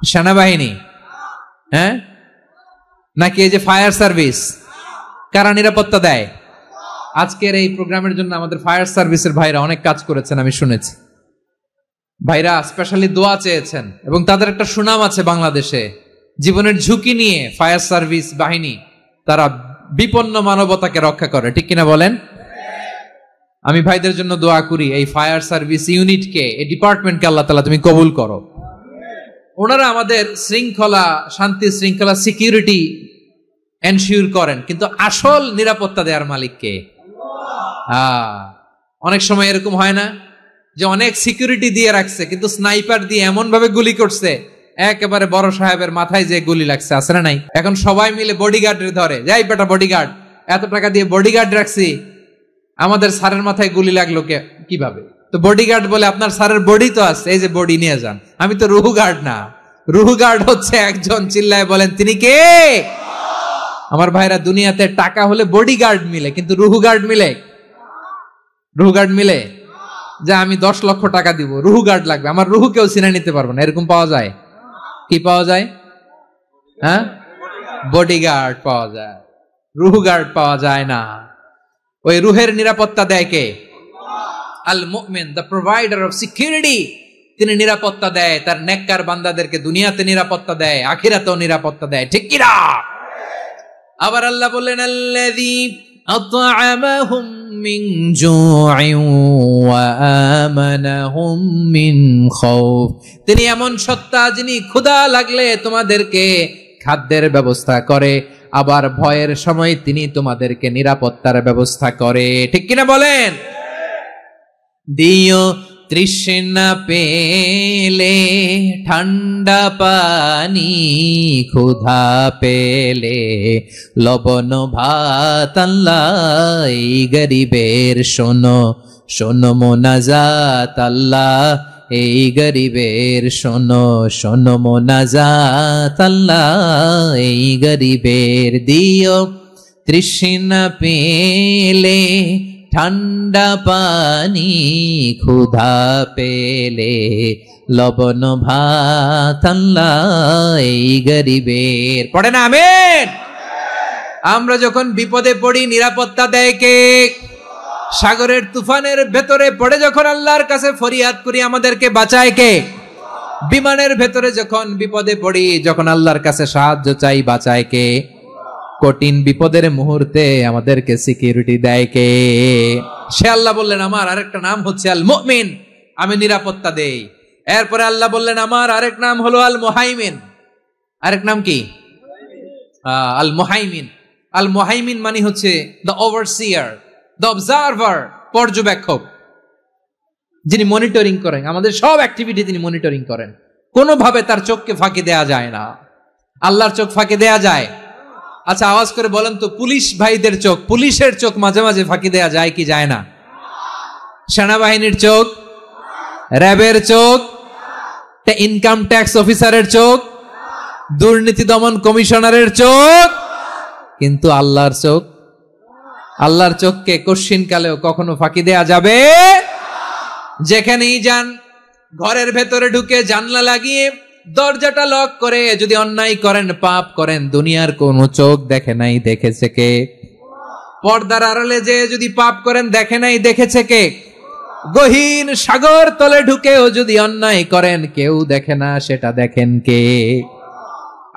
সেনাবাহিনী, হ্যাঁ, নাকি এই যে ফায়ার সার্ভিস? কারা নিরাপত্তা দেয়? আজকের এই প্রোগ্রামের জন্য আমাদের ফায়ার সার্ভিসের ভাইরা অনেক কাজ করেছেন, আমি শুনেছি। ভাইরা স্পেশালি দোয়া চেয়েছেন এবং তাদের একটা সুনাম আছে বাংলাদেশে। জীবনের ঝুঁকি নিয়ে ফায়ার সার্ভিস বাহিনী তারা বিপন্ন মানবতাকে রক্ষা করে, ঠিক কিনা বলেন? আমি ভাইদের জন্য দোয়া করি, এই ফায়ার সার্ভিস ইউনিটকে, এই ডিপার্টমেন্টকে আল্লাহ তাআলা তুমি কবুল করো। ওনারা আমাদের শৃঙ্খলা, শান্তি শৃঙ্খলা, সিকিউরিটি এনশিওর করেন, কিন্তু আসল নিরাপত্তা দেওয়ার মালিক কে? অনেক সময় এরকম হয় না যে অনেক সিকিউরিটি দিয়ে রাখছে, কিন্তু স্নাইপার দিয়ে এমন ভাবে গুলি করছে একেবারে বড় সাহেবের মাথায় যে গুলি লাগছে, আছে না নাই? এখন সবাই মিলে বডিগার্ডের ধরে, যাই বেটা বডিগার্ড, এত টাকা দিয়ে বডিগার্ড রাখছি, আমাদের স্যারের মাথায় গুলি লাগলো কিভাবে? তো বডিগার্ড বলে আপনার স্যারের বডি তো আছে, এই যে বডি নিয়ে যান। আমি তো রুহু গার্ড না, রুহু গার্ড হচ্ছে একজন। চিল্লায় বলেন তিনি কে? আমার ভাইরা, দুনিয়াতে টাকা হলে বডিগার্ড মিলে, কিন্তু রুহু গার্ড মিলে? রুহু গার্ড মিলে? যে আমি 10 লক্ষ টাকা দিব, রুহু গার্ড লাগবে, আমার রুহু কেউ চিনে নিতে পারবো না, এরকম পাওয়া যায়? কি পাওয়া যায়? হ্যাঁ, বডিগার্ড পাওয়া যায়, রুহু গার্ড পাওয়া যায় না। ওই রুহের নিরাপত্তা দেয় কে? আল মুমিন, দ্য প্রোভাইডার অফ সিকিউরিটি। তিনি নিরাপত্তা দেয় তার নেককার বান্দাদেরকে, দুনিয়াতে নিরাপত্তা দেয়, আখিরাতেও নিরাপত্তা দেয়, ঠিক কি না? আবার আল্লাহ বললেন আল্লাযী আত'আমাহুম মিন জু'ইন ওয়া আমানাহুম মিন খাউফ। তিনি এমন সত্তা যিনি ক্ষুধা লাগলে তোমাদেরকে খাদ্যের ব্যবস্থা করে, আবার ভয়ের সময় তিনি তোমাদেরকে নিরাপত্তার ব্যবস্থা করে, ঠিক কিনা বলেন? দিও তৃষ্ণা পেলে ঠান্ডা পানি, ক্ষুধা পেলে লবণ ভাত, আল্লাহ এই গরিবের শোনো শোনো মোনাজাত, আল্লাহ এই গরিবের শোনো শোনো মোনাজাত, আল্লাহ এই গরিবের। দিও তৃষ্ণা পেলে ঠান্ডা পানি, ক্ষুধা পেলে লবণ ভাত, আল্লাহ এই গরিবের। পড়ে না আমিন? আমরা যখন বিপদে পড়ি নিরাপত্তা দেয় কে? সাগরের তুফানের ভেতরে পড়ে যখন আল্লাহর কাছে ফরিয়াদ করি আমাদেরকে বাঁচায় কে? বিমানের ভেতরে যখন বিপদে পড়ি, যখন আল্লাহর কাছে সাহায্য চাই, বাঁচায় কে? কঠিন বিপদের মুহূর্তে আমাদেরকে সিকিউরিটি দেয় কে? সে আল্লাহ বললেন আমার আরেকটা নাম হচ্ছে আল মুমিন, আমি নিরাপত্তা দেই। এরপরে আল্লাহ বললেন আমার আরেক নাম হলো আল মুহাইমিন। আরেক নাম কি? আল মুহাইমিন। আল মুহাইমিন মানে হচ্ছে দ্য ওভারসিয়ার, দ্য অবজারভার, পর্যবেক্ষক, যিনি মনিটরিং করেন আমাদের সব অ্যাক্টিভিটি, তিনি মনিটরিং করেন। কোনোভাবে তার চোখকে ফাঁকি দেয়া যায় না। আল্লাহর চোখ ফাঁকি দেয়া যায়? আচ্ছা আওয়াজ করে বলেন তো, পুলিশ ভাইদের চোখ, পুলিশের চোখ মাঝে মাঝে ফাঁকি দেয়া যায় কি যায় না? সেনাবাহিনীর চোখ, র্যাবের চোখ, ইনকাম ট্যাক্স অফিসারের চোখ, দুর্নীতি দমন কমিশনারের চোখ, কিন্তু আল্লাহর চোখ? আল্লাহর চোখকে কশ্চিন কালেও কখনো ফাঁকি দেয়া যাবে? যেখানেই যান, ঘরের ভেতরে ঢুকে জানলা লাগিয়ে দরজাটা লক করে যদি অন্যায় করেন, পাপ করেন, দুনিয়ার কোন চোখ দেখে নাই, দেখেছে কে? পর্দার আড়ালে যে যদি পাপ করেন, দেখে নাই, দেখেছে কে? গহীন সাগর তলে ঢুকেও যদি অন্যায় করেন, কেউ দেখে না, সেটা দেখেন কে?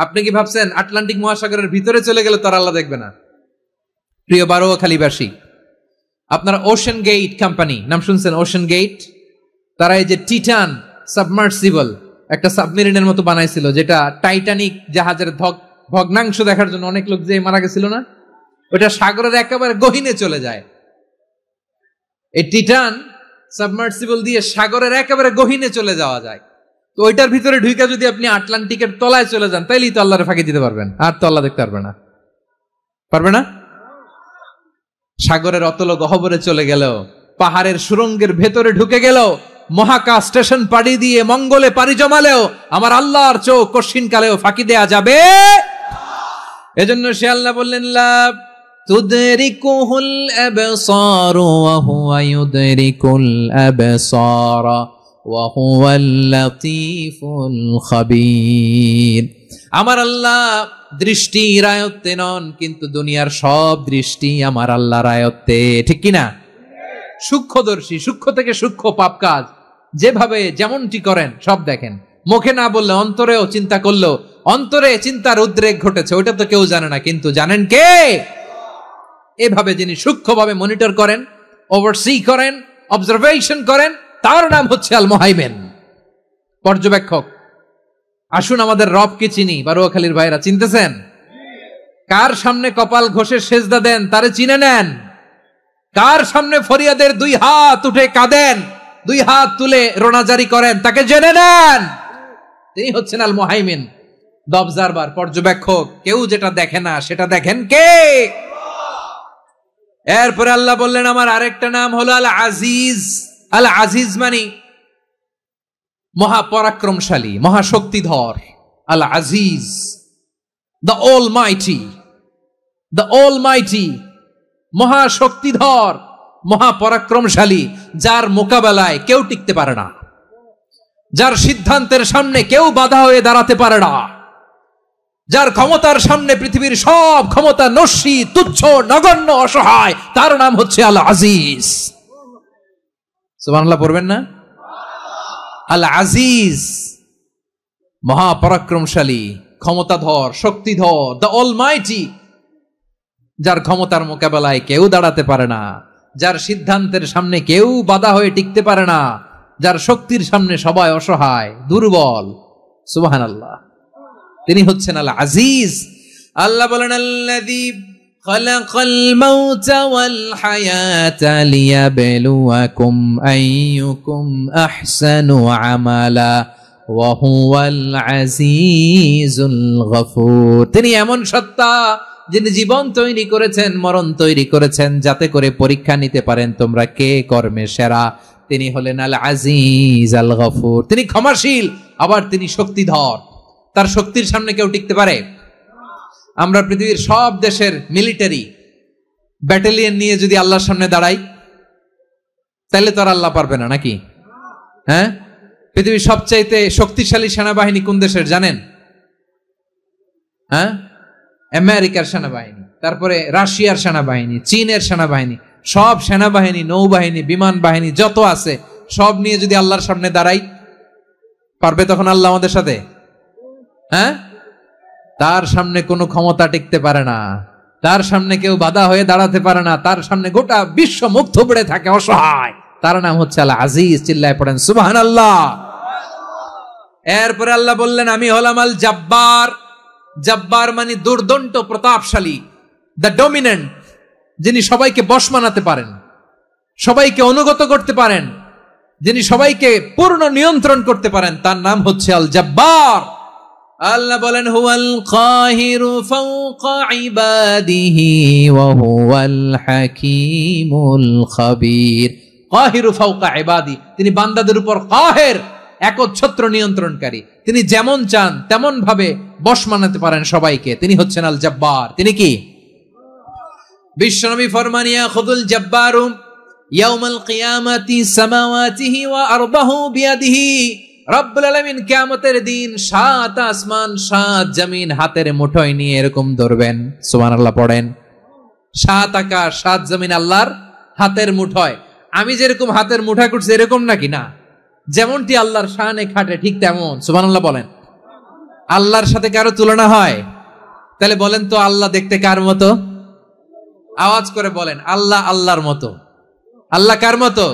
আপনি কি ভাবছেন আটলান্টিক মহাসাগরের ভিতরে চলে গেলে তার আল্লাহ দেখবে না? প্রিয় বারোয়াখালীবাসী, আপনারা ওশান গেট কোম্পানি নাম শুনছেন? ওশান গেট, তারা এই যে টিটান সাবমার্সিবল একটা সাবমেরিনের মতো বানাইছিল, যেটা টাইটানিক জাহাজের ভগ্নাংশ দেখার জন্য অনেক লোক যে মারা গেছিল না, ওটা সাগরের একেবারে গহীনে চলে যায়। এই টিটান সাবমার্সিবল দিয়ে সাগরের একেবারে গহীনে চলে যাওয়া যায়। তো ওইটার ভিতরে ঢুকে যদি আপনি আটলান্টিকের তলায় চলে যান, তাইলেই তো আল্লাহরে ফাঁকি দিতে পারবেন, আর তো আল্লাহ দেখতে পারবে না। পারবে না? সাগরের অতল গহ্বরে চলে গেল, পাহাড়ের সুরঙ্গের ভেতরে ঢুকে গেল, মহাকাশ স্টেশন পাড়ি দিয়ে মঙ্গলে পাড়ি জমালেও আমার আল্লাহর চোখ কশ্চিন কালেও ফাঁকি দেয়া যাবে? এজন্য সে আল্লাহ বললেন লা তুদরিকুহুল আবসার ওয়া হুয়া ইউদরিকুল আবসার ওয়া হুয়াল লাতীফুল খাবীর। আমার আল্লাহ দৃষ্টির আয়ত্তে নন, কিন্তু দুনিয়ার সব দৃষ্টি আমার আল্লাহর আয়ত্তে, ঠিক কিনা? সূক্ষ্মদর্শী, সূক্ষ্ম থেকে সূক্ষ্ম পাপ কাজ যেভাবে যেমনটি করেন সব দেখেন। মুখে না বললে অন্তরেও চিন্তা করলেও অন্তরে চিন্তার উদ্রেক ঘটেছে, ওইটা তো কেউ জানে না, কিন্তু জানেন কে? এভাবে যিনি সূক্ষ্মভাবে মনিটর করেন, ওভারসি করেন, অবজারভেশন করেন, তার নাম হচ্ছে আল মুহাইমিন, পর্যবেক্ষক। আসুন আমাদের রবকে চিনি। বারোয়াখালীর ভাইরা চিনতেছেন? কার সামনে কপাল ঘষে সেজদা দেন তারে চিনে নেন। কার সামনে ফরিয়াদের দুই হাত উঠে কাঁদেন, দুই হাত তুলে রোনাজারি করেন, তাকে জেনে নেন। তিনি হচ্ছেন আল মুহাইমিন, দ্য অবজারভার, পর্যবেক্ষক। কেউ যেটা দেখে না সেটা দেখেন কে? এরপরে আল্লাহ বললেন আমার আরেকটা নাম হলো আল আজিজ। আল আজিজ মানে মহাপরাক্রমশালী, মহাশক্তিধর। Al Aziz, the almighty, the almighty, মহাশক্তিধর, মহাপরাক্রমশালী, যার মোকাবেলায় কেউ টিকতে পারে না, যার সিদ্ধান্তের সামনে কেউ বাধা হয়ে দাঁড়াতে পারে না, যার ক্ষমতার সামনে পৃথিবীর সব ক্ষমতা নস্যি, তুচ্ছ, নগণ্য, অসহায়, তার নাম হচ্ছে আল আজিজ। সুবহানাল্লাহ পড়বেন না? আল আজিজ, মহাপরাক্রমশালী, ক্ষমতাধর, শক্তিধর, দ্য অলমাইটি, যার ক্ষমতার মোকাবেলায় কেউ দাঁড়াতে পারে না, যার সিদ্ধান্তের সামনে কেউ বাধা হয়ে টিকতে পারে না, যার শক্তির সামনে সবাই অসহায়, দুর্বল। সুবহানাল্লাহ, তিনি হচ্ছেন আল আজিজ। আল্লাহ বলেন আল্লাযী খালাকাল মাউতা ওয়াল হায়াতা লিয়াবলুয়াকুম আইয়ুকুম আহসানু আমালা ওয়া হুয়াল আজিজুল গফুর। তিনি এমন সত্তা যিনি জীবন তৈরি করেছেন, মরণ তৈরি করেছেন, যাতে করে পরীক্ষা নিতে পারেন তোমরা কে কর্মে সেরা। তিনি হলেন আল আজিজ আল গফুর। তিনি ক্ষমাশীল, আবার তিনি শক্তিধর। তার শক্তির সামনে কেউ টিকতে পারে? আমরা পৃথিবীর সব দেশের মিলিটারি ব্যাটালিয়ন নিয়ে যদি আল্লাহর সামনে দাঁড়াই, তাহলে তো আর আল্লাহ পারবে না, নাকি? হ্যাঁ, পৃথিবীর সবচাইতে শক্তিশালী সেনাবাহিনী কোন দেশের জানেন? হ্যাঁ, আমেরিকার সেনাবাহিনী, তারপরে রাশিয়ার সেনাবাহিনী, চীনের সেনাবাহিনী, সব সেনাবাহিনী, নৌবাহিনী, বিমান বাহিনী যত আছে সব নিয়ে যদি আল্লাহর সামনে দাঁড়াই, পারবে তখন আল্লাহ আমাদের সাথে? হ্যাঁ, তার সামনে কোনো ক্ষমতা টিকতে পারে না, তার সামনে কেউ বাধা হয়ে দাঁড়াতে পারে না, তার সামনে গোটা বিশ্ব মুখ থুবড়ে থাকে অসহায়। তার নাম হচ্ছে আল আজিজ। চিল্লায় পড়েন সুবহানাল্লাহ। এরপরে আল্লাহ বললেন আমি হলাম আল জব্বার। জব্বার মানে দুর্দন্ত প্রতাপশালী, দ্য ডমিনেন্ট, যিনি সবাইকে বশ মানাতে পারেন, সবাইকে অনুগত করতে পারেন, যিনি সবাইকে পূর্ণ নিয়ন্ত্রণ করতে পারেন, তার নাম হচ্ছে আল জব্বার। আল্লাহ বলেন হুয়াল কাহিরু ফাওকা ইবাদিহি ওয়া হুয়াল হাকীমুল খাবীর। কাহিরু ফাওকা ইবাদি, তিনি বান্দাদের উপর কাহের, একচ্ছত্র নিয়ন্ত্রণকারী। তিনি যেমন চান তেমন ভাবে বশ মানাতে পারেন সবাইকে। তিনি হচ্ছেন আল জব্বার। তিনি কি? বিশ্বনবী ফরমান ইয়াখুযুল জব্বারু ইয়াউমাল কিয়ামাতি সামাওয়াতিহি ওয়া আরদাহু বিয়াদিহি। রব্বুল আলামিন কিয়ামতের দিন 7 আসমান 7 জমিন হাতের মুঠোয় নিয়ে এরকম ধরবেন। সুবহানাল্লাহ পড়েন। 7 আকাশ 7 জমিন আল্লাহর হাতের মুঠোয়। আমি যেরকম হাতের মুঠা করছি এরকম নাকি? না, যেমনটি আল্লাহর শানে খাটে ঠিক তেমন। সুবহানাল্লাহ বলেন। আল্লাহর সাথে কারো তুলনা হয়? তাহলে বলেন তো আল্লাহ দেখতে কার মতো? আওয়াজ করে বলেন আল্লাহ আল্লাহর মতো। আল্লাহ কার মতো?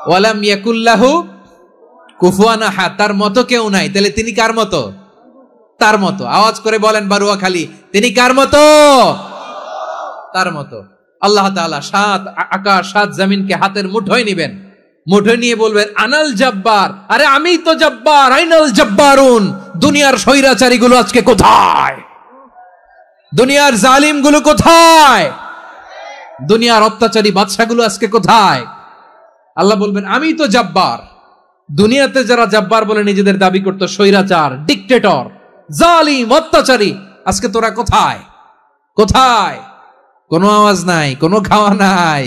ওয়ালাম ইয়াকুল্লাহু কুফুয়ান আহাদ, তার মতো কেউ নাই। তাহলে তিনি কার মতো? তার মতো। আওয়াজ করে বলেন বারুয়াখালী, তিনি কার মতো? তার মতো। আল্লাহ তাআলা 7 আকাশ 7 জমিনকে হাতের মুঠোয় নিবেন, মুঠোয় নিয়ে বলবেন আনাল জব্বার। আরে আমি তো জব্বার। আইনাল জব্বারুন। দুনিয়ার স্বৈরাচারী গুলো আজকে কোথায়? দুনিয়ার জালিম গুলো কোথায়? দুনিয়ার অত্যাচারী বাদশাগুলো আজকে কোথায়? আল্লাহ বলবেন আমি তো জব্বার। দুনিয়াতে যারা জব্বার বলে নিজেদের দাবি করতো, স্বৈরাচার, ডিক্টেটর, জালিম, অত্যাচারী, আজকে তোরা কোথায়? কোথায়? কোনো আওয়াজ নাই, কোনো খাওয়া নাই,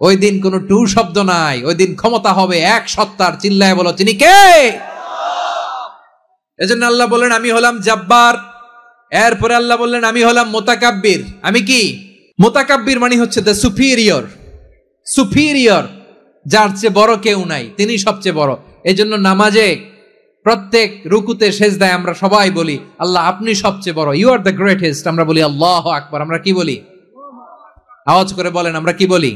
ওই দিন কোনো টু শব্দ নাই। ওই দিন ক্ষমতা হবে এক সত্তার। চিল্লায় বলো তিনি কে? এজন্য আল্লাহ বললেন আমি হলাম জব্বার। এরপরে আল্লাহ বললেন আমি হলাম মুতাকাব্বির। আমি কি? মুতাকাব্বির মানে হচ্ছে দ্য সুপিরিয়র। সুপিরিয়র, যার চেয়ে বড় কেউ নাই, তিনি সবচেয়ে বড়। এজন্য নামাজে প্রত্যেক রুকুতে সেজদায় আমরা সবাই বলি আল্লাহ আপনি সবচেয়ে বড়, ইউ আর দ্য গ্রেটেস্ট। আমরা বলি আল্লাহু আকবার। আমরা কি বলি? আওয়াজ করে বলেন আমরা কি বলি?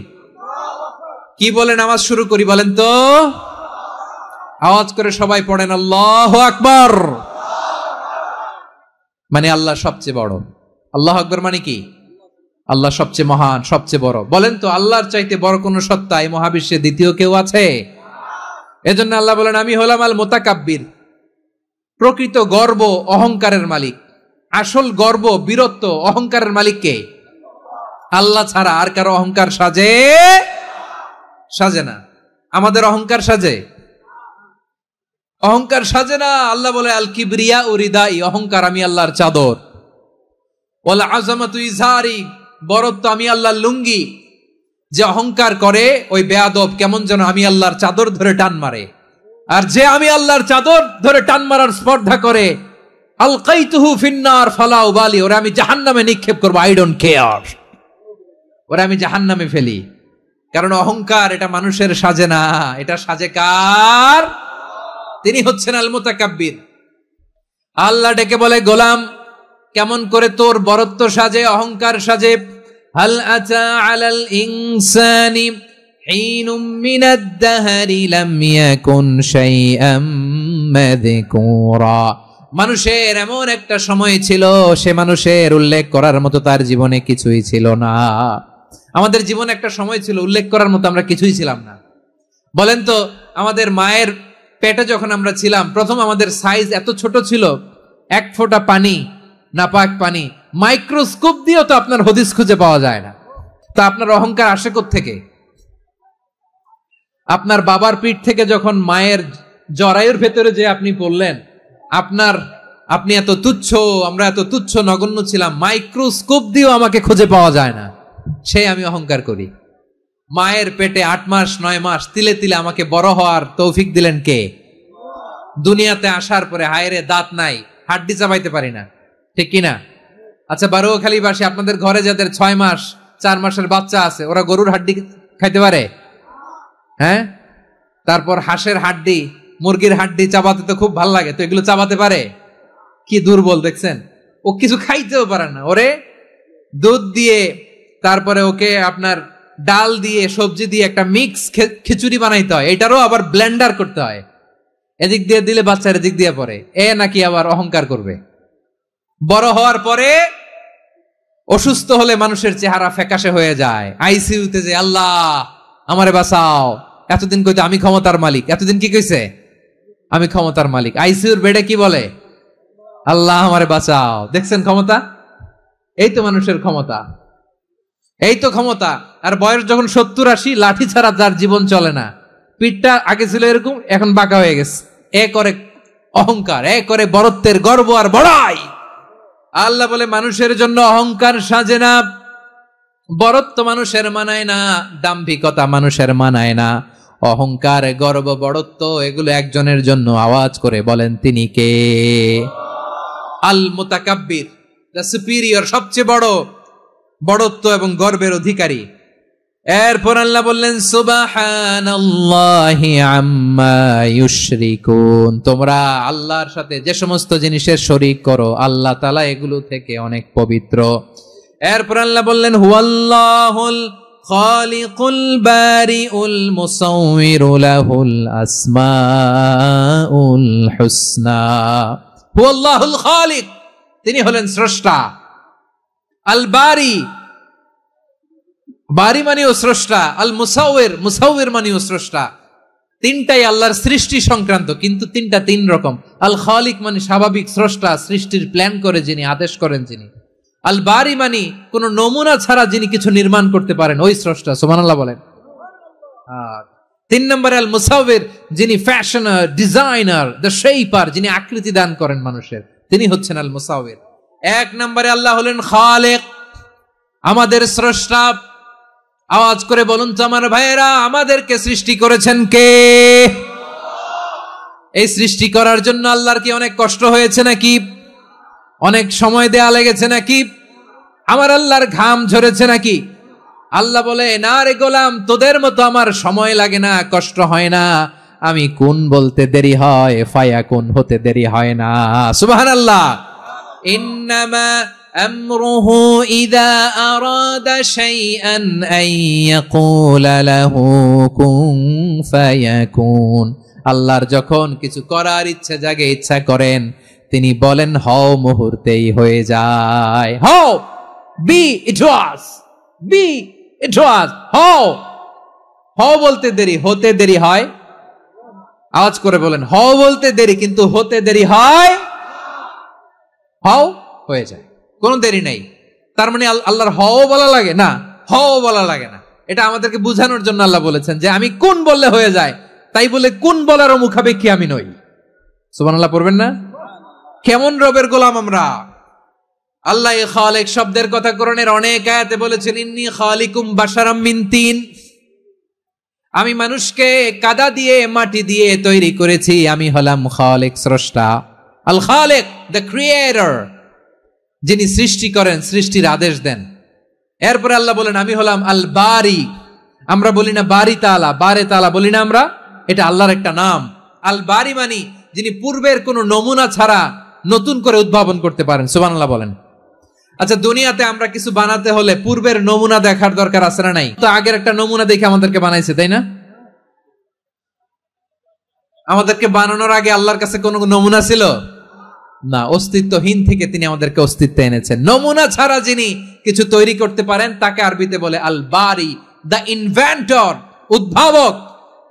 কি বলে নামাজ শুরু করি বলেন তো? আওয়াজ করে সবাই পড়েন আল্লাহু আকবার। মানে আল্লাহ সবচেয়ে বড়। আল্লাহু আকবার মানে কি? আল্লাহ সবচেয়ে মহান, সবচেয়ে বড়। বলেন তো আল্লাহর চাইতে বড় কোন সত্তা এই মহাবিশ্বে দ্বিতীয় কেউ আছে? এজন্য আল্লাহ বলেন আমি হলাম আল মুতাকাব্বির। প্রকৃত গর্ব অহংকারের মালিক। আসল গর্ব, বীরত্ব, অহংকারের মালিক কে? আল্লাহ ছাড়া আর কারো অহংকার সাজে? সাজে না। আমাদের অহংকার সাজে? অহংকার সাজে না। আল্লাহ বলে আল কিবরিয়া উরিদাই, অহংকার আমি আল্লাহর চাদর। ওয়াল আযামাতু ইজারি, বরত্ব আমি আল্লাহর লুঙ্গি। যে অহংকার করে ওই বেয়াদব কেমন যেন আমি আল্লাহর চাদর ধরে টান মারে। আর যে আমি আল্লাহর চাদর ধরে টান মারার স্পর্ধা করে আলকাইতুহু ফিন্নার ফালা উবালি, ওরা আমি জাহান্নামে নিক্ষেপ করবো। আই ডোন্ট কেয়ার, ওরা আমি জাহান্নামে ফেলি। কারণ অহংকার এটা মানুষের সাজে না, এটা সাজে কার? তিনি হচ্ছেন আল মুতাকাব্বির। আল্লাহ ডেকে বলে গোলাম কেমন করে তোর বরত্ব সাজে, অহংকার সাজে? হাল আতা আলাল ইনসানি হিনুম মিনাদ দাহরি লাম ইয়াকুন শাইআম মাযকুরা। মানুষের এমন একটা সময় ছিল, সে মানুষের উল্লেখ করার মতো তার জীবনে কিছুই ছিল না। আমাদের জীবনে একটা সময় ছিল উল্লেখ করার মতো আমরা কিছুই ছিলাম না। বলেন তো আমাদের মায়ের পেটে যখন আমরা ছিলাম, প্রথম আমাদের সাইজ এত ছোট ছিল, 1 ফোঁটা পানি, নাপাক পানি, মাইক্রোস্কোপ দিয়েও তো আপনার হদিস খুঁজে পাওয়া যায় না। তা আপনার অহংকার আসে কোত্থেকে? আপনার বাবার পিঠ থেকে যখন মায়ের জরায়ুর ভেতরে যে আপনি পড়লেন, আপনি এত তুচ্ছ, আমরা এত তুচ্ছ নগণ্য ছিলাম, মাইক্রোস্কোপ দিয়েও আমাকে খুঁজে পাওয়া যায় না, সেই আমি অহংকার করি। মায়ের পেটে 8 মাস 9 মাস তিলে তিলে আমাকে বড় হওয়ার তৌফিক দিলেন কে? দুনিয়াতে আসার পরে হায়রে দাঁত নাই, হাড্ডি চাবাইতে পারি না, ঠিক কিনা? আচ্ছা বারুয়াখালীবাসী, আপনাদের ঘরে যাদের 6 মাস 4 মাসের বাচ্চা আছে, ওরা গরুর হাড্ডি খাইতে পারে? হ্যাঁ। তারপর হাঁসের হাড্ডি, মুরগির হাড্ডি চাবাতে তো খুব ভাল লাগে, তো এগুলো চাবাতে পারে? কি দুর্বল দেখছেন, ও কিছু খাইতেও পারে না। ওরে দুধ দিয়ে, তারপরে ওকে আপনার ডাল দিয়ে, সবজি দিয়ে একটা মিক্স খিচুড়ি বানাইতে হয়, এটারও আবার ব্লেন্ডার করতে হয়। এদিক দিয়ে দিলে বাচ্চার এদিক দিয়ে পড়ে, এ নাকি আবার অহংকার করবে। বড় হওয়ার পরে অসুস্থ হলে মানুষের চেহারা ফ্যাকাশে হয়ে যায়, আইসিইউতে যে আল্লাহ আমারে বাঁচাও, এতদিন কইতে আমি ক্ষমতার মালিক, এতদিন কি কইছে আমি ক্ষমতার মালিক, আইসিইউর বেডে কি বলে আল্লাহ আমারে বাঁচাও। দেখছেন ক্ষমতা, এই তো মানুষের ক্ষমতা, এই তো ক্ষমতা। আর বয়স যখন 70-80, লাঠি ছাড়া যার জীবন চলে না, পিঠটা আগে ছিল এরকম, এখন বাঁকা হয়ে গেছে। এ করে অহংকার, এ করে বড়ত্বের গর্ব আর বড়াই। আল্লাহ বলে মানুষের জন্য অহংকার সাজে না, বড়ত্ব মানুষের মানায় না, দাম্ভিকতা মানুষের মানায় না, অহংকার গর্ব বড়ত্ব এগুলো একজনের জন্য। আওয়াজ করে বলেন তিনি কে? আল মুতাকাব্বির, দ্য সুপিরিয়র, সবচেয়ে বড় বড়ত্ব এবং গর্বের অধিকারী। এরপর আল্লাহ বললেন সুবহানাল্লাহি আম্মা ইউশরিকুন, তোমরা আল্লাহর সাথে যে সমস্ত জিনিসের শরীক করো আল্লাহ তাআলা এগুলো থেকে অনেক পবিত্র। এরপর আল্লাহ বললেন হুয়াল্লাহুল খালিকুল বারিউল মুসাউবিরু লাহুল আসমাউল হুসনা। হুয়াল্লাহুল খালিক, তিনি হলেন স্রষ্টা। আল বারি, বারি মানেও স্রষ্টা। আল মুসাউবির, মুসাউবির মানেও স্রষ্টা। তিনটাই আল্লাহর সৃষ্টি সংক্রান্ত, কিন্তু তিনটা তিন রকম। আল খালিক মানে স্বাভাবিক স্রষ্টা, সৃষ্টির প্ল্যান করে যিনি, আদেশ করেন যিনি। আল বারি মানে কোন নমুনা ছাড়া যিনি কিছু নির্মাণ করতে পারেন, ওই স্রষ্টা। সুবহানাল্লাহ বলেন। তিন নম্বরে আল মুসাউবির, যিনি ফ্যাশনার, ডিজাইনার, দ্য শেপার, যিনি আকৃতি দান করেন মানুষের, তিনি হচ্ছেন আল মুসাউবির। এক নম্বরে আল্লাহ হলেন খালেক, আমাদের স্রষ্টা। আওয়াজ করে বলুন তো আমার ভাইয়েরা, আমাদেরকে সৃষ্টি করেছেন কে? এই সৃষ্টি করার জন্য আল্লাহর কি অনেক কষ্ট হয়েছে নাকি? অনেক সময় দেয়া লেগেছে নাকি? আমার আল্লাহর ঘাম ঝরেছে নাকি? আল্লাহ বলে না রে গোলাম, তোদের মতো আমার সময় লাগে না, কষ্ট হয় না। আমি কোন বলতে দেরি হয়, ফায়াকুন হতে দেরি হয় না। সুবহানাল্লাহ। ইন্নামা আমরুহু ইযা আরাদা শাইআন আন ইয়াকুলা লাহু কুন ফায়াকুন। আল্লাহর যখন কিছু করার ইচ্ছা জাগে, ইচ্ছা করেন, তিনি বলেন হও, মুহূর্তেই হয়ে যায়। হও, বি ইট ওয়াজ, বি ইট ওয়াজ। হও, হও বলতে দেরি, হতে দেরি হয়। আওয়াজ করে বলেন, হও বলতে দেরি, কিন্তু হতে দেরি হয়। হও হয়ে যায়, কোনো দেরি নাই। তার মানে আল্লাহর হও বলা লাগে না, হও বলা লাগে না। এটা আমাদেরকে বুঝানোর জন্য আল্লাহ বলেছেন যে আমি কোন বললে হয়ে যায়, তাই বলে কোন বলারও মুখাপেক্ষী আমি নই। সুবহানাল্লাহ পড়বেন না? কেমন রবের গোলাম আমরা। আল্লাহ খালিক শব্দের কথা কোরআনের অনেক আয়াতে বলেছেন, ইন্নী খালিকুম বাশারাম মিন তিন, আমি মানুষকে কাদা দিয়ে, মাটি দিয়ে তৈরি করেছি। আমি হলাম খালিক, স্রষ্টা। আল খালিক, দ্য ক্রিয়েটর, যিনি সৃষ্টি করেন, সৃষ্টির আদেশ দেন। এরপরে আল্লাহ বলেন আমি হলাম আল বারি। আমরা বলি না বারি তাআলা, বারে তাআলা বলি না আমরা, এটা আল্লাহর একটা নাম। আল বারি মানি যিনি পূর্বের কোন নমুনা ছাড়া নতুন করে উদ্ভাবন করতে পারেন। সুবহানাল্লাহ বলেন। আচ্ছা, দুনিয়াতে আমরা কিছু বানাতে হলে পূর্বের নমুনা দেখার দরকার আছে না নাই? তো আগের একটা নমুনা দেখে আমাদেরকে বানাইছে, তাই না? আমাদেরকে বানানোর আগে আল্লাহর কাছে কোনো নমুনা ছিল না, অস্তিত্বহীন থেকে তিনি আমাদেরকে অস্তিত্বে এনেছেন। নমুনা ছাড়া যিনি কিছু তৈরি করতে পারেন তাকে আরবিতে বলে আল বারি, দ্য ইনভেন্টর, উদ্ভাবক।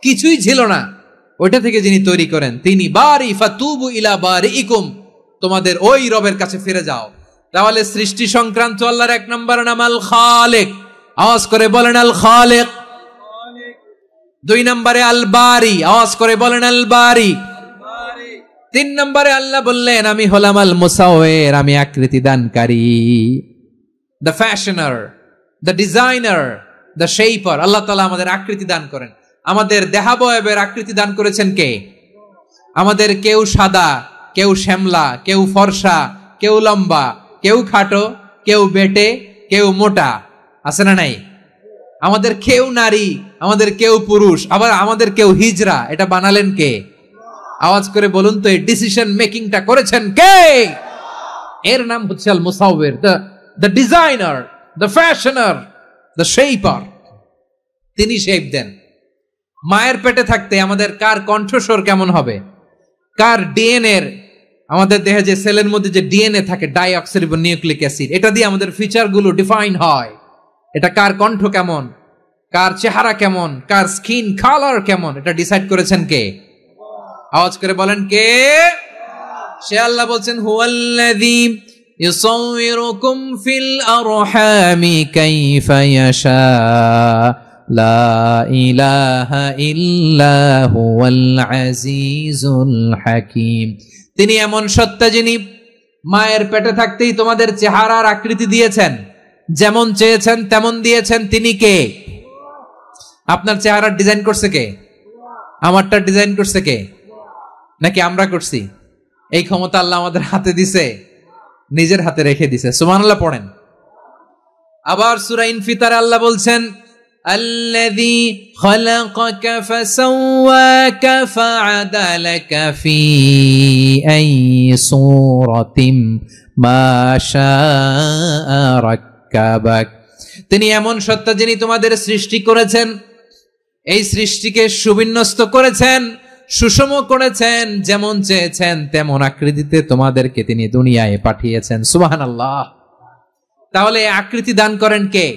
কিছুই ছিল না, ওইটা থেকে যিনি তৈরি করেন তিনি বারি। ফাতুবু ইলা বারিইকুম, তোমাদের ওই রবের কাছে ফিরে যাও। তাহলে সৃষ্টি সংক্রান্ত আল্লাহর এক নম্বর নাম আল খালিক। আওয়াজ করে বলেন আল খালিক। দুই নম্বরে আল বারি। আওয়াজ করে বলেন আল বারি। তিন নম্বরে আল্লাহ বললেন আমি হলাম আল মুসাউবির, আমি আকৃতি দানকারী, the fashioner, the designer, the shaper. Allah তাআলা আমাদের আকৃতি দান করেন। আমাদের দেহাবয়বের আকৃতি দান করেছেন কে? আমাদের কেউ সাদা, কেউ শ্যামলা, কেউ ফর্সা, কেউ লম্বা, কেউ খাটো, কেউ বেটে, কেউ মোটা, আছে না নাই? আমাদের কেউ নারী, আমাদের কেউ পুরুষ, আবার আমাদের কেউ হিজড়া। এটা বানালেন কে? আওয়াজ করে বলুন তো এই ডিসিশন মেকিংটা করেছেন কে? এর নাম হচ্ছে Al Musawwir, the designer, the fashioner, the shaper. তিনি শেপ দেন। মায়ের পেটে থাকতে আমাদের কার কণ্ঠস্বর কেমন হবে, কার ডিএনএ, আমাদের দেহে যে সেলের মধ্যে যে ডিএনএ থাকে, ডাইঅক্সিরিবোনিউক্লিক অ্যাসিড, এটা দিয়ে আমাদের ফিচার গুলো ডিফাইন হয়। এটা কার কণ্ঠ কেমন, কার চেহারা কেমন, কার স্কিন কালার কেমন, এটা ডিসাইড করেছেন কে? আওয়াজ করে বলেন কে? সে আল্লাহ বলছেন, হুয়াল্লাযী ইউসাউইরুকুম ফিল আরহামি কাইফা ইয়াশা লা ইলাহা ইল্লা হুয়াল আজিজুল হাকীম। তিনি এমন সত্তা যিনি মায়ের পেটে থাকতেই তোমাদের চেহারার আকৃতি দিয়েছেন, যেমন চেয়েছেন তেমন দিয়েছেন। তিনি কে? আপনার চেহারার ডিজাইন করছে কে? আমারটা ডিজাইন করছে কে? নাকি আমরা করছি? এই ক্ষমতা আল্লাহ আমাদের হাতে দিছে, নিজের হাতে রেখে দিছে। সুবহানাল্লাহ পড়েন। আবার সূরা ইনফিতার আল্লাহ বলছেন, আল্লাযী খালাকাকা ফাসাওয়াকা ফাআদালাকা ফি আইয়ি সূরাতিন মা শাআ রাক্কাবাক। তিনি এমন সত্তা যিনি তোমাদের সৃষ্টি করেছেন, এই সৃষ্টিকে সুবিন্যস্ত করেছেন, সুষম করেছেন, যেমন চেয়েছেন তেমন আকৃতিতে তোমাদেরকে তিনি দুনিয়ায় পাঠিয়েছেন। সুবহানাল্লাহ। তাহলে আকৃতি দান করেন কে?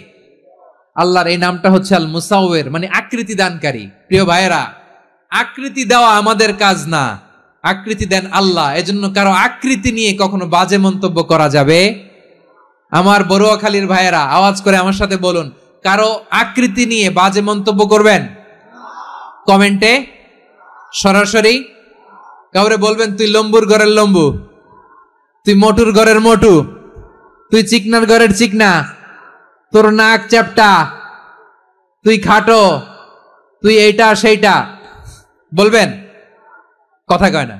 আল্লাহর এই নামটা হচ্ছে আল মুসাউবির, মানে আকৃতি দানকারী। প্রিয় ভাইয়েরা, আকৃতি দেওয়া আমাদের কাজ না, আকৃতি দেন আল্লাহ। এজন্য কারো আকৃতি নিয়ে কখনো বাজে মন্তব্য করা যাবে? আমার বড়ুয়াখালীর ভাইয়েরা আওয়াজ করে আমার সাথে বলুন, কারো আকৃতি নিয়ে বাজে মন্তব্য করবেন? কমেন্টে সরাসরি কাউরে বলবেন, তুই লম্বুর ঘরের লম্বু, তুই মোটুর ঘরের মোটু, তুই চিকনার ঘরের চিকনা, তোর নাক চ্যাপটা, তুই খাটো, তুই এইটা সেইটা বলবেন? কথা কয় না,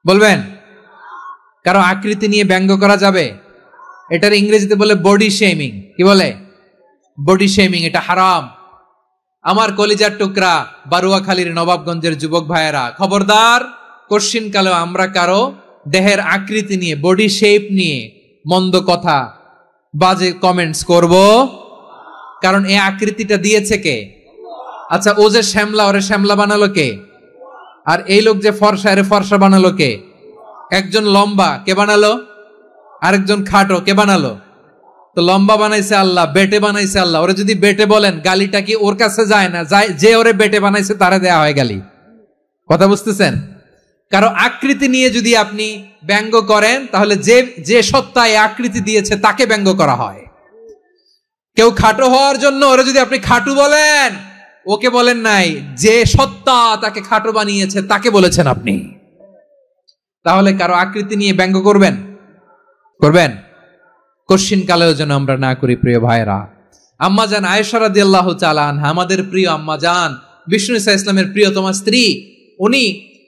বলবেন? কারো আকৃতি নিয়ে ব্যঙ্গ করা যাবে? এটার ইংরেজিতে বলে বডি শেমিং। কি বলে? Body shaming. এটা হারাম। আমার কলিজার টুকরা বারুয়াখালীর নবাবগঞ্জের যুবক ভাইয়েরা, খবরদার, কোশ্চিন কালেও আমরা কারো দেহের আকৃতি নিয়ে, বডি শেপ নিয়ে মন্দ কথা, বাজে কমেন্টস করব? কারণ এই আকৃতিটা দিয়েছে কে? আচ্ছা, ও যে শ্যামলা, ওরে শ্যামলা বানালো কে? আর এই লোক যে ফর্সা, এরে ফর্সা বানালো কে? একজন লম্বা, কে বানালো? আরেকজন খাটো, কে বানালো? তো লম্বা বানাইছে আল্লাহ, বেটে বানাইছে আল্লাহ। ওরে যদি বেটে বলেন, গালিটা কি ওর কাছে যায় না? যায়। যে ওরে বেটে বানাইছে তারে দেয়া হয় গালি। কথা বুঝতেছেন? কারো আকৃতি নিয়ে যদি আপনি ব্যঙ্গ করেন, তাহলে যে সত্তা এই আকৃতি দিয়েছে তাকে ব্যঙ্গ করা হয়। কেউ খাটো হওয়ার জন্য ওরে যদি আপনি খাটু বলেন, ওকে বলেন নাই, যে সত্তা তাকে খাটো বানিয়েছে তাকে বলেছেন আপনি। তাহলে কারো আকৃতি নিয়ে ব্যঙ্গ করবেন? করবেন? কোশ্চিন কালেও যেন আমরা না করি। প্রিয় ভাইরা, আম্মাজান আয়েশা রাদিয়াল্লাহু তাআলা আনহা, আমাদের প্রিয় আম্মাজান, বিষ্ণু ঈসা ইসলামের প্রিয়তমা স্ত্রী, উনি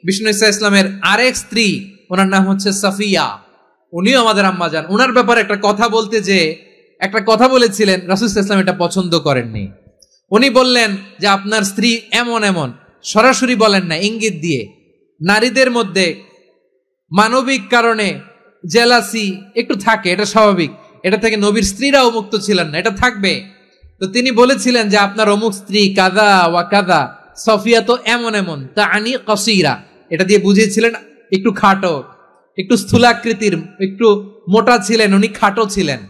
বিষ্ণু ঈসা ইসলামের আরেক স্ত্রী, ওনার নাম হচ্ছে সাফিয়া, উনিও আমাদের আম্মাজান। ওনার ব্যাপারে একটা কথা বলতে যে একটা কথা বলেছিলেন, রাসূল সাল্লাল্লাহু আলাইহি ওয়াসাল্লাম এটা পছন্দ করেননি। উনি বললেন যে আপনার স্ত্রী এমন এমন, সরাসরি বলেন না, ইঙ্গিত দিয়ে। নারীদের মধ্যে মানবিক কারণে জেলাসি একটু থাকে, এটা স্বাভাবিক। এটা থেকে নবীর স্ত্রীরাও মুক্ত ছিলেন না, এটা থাকবে। তো তিনি বলেছিলেন যে আপনার অমুক স্ত্রী কাদা ওয়া কাদা, সফিয়া তো এমন এমন, তা আনি কসিরা, এটা দিয়ে বুঝিয়েছিলেন একটু খাটো, একটু স্থূলাকৃতির, একটু মোটা ছিলেন, উনি খাটো ছিলেন।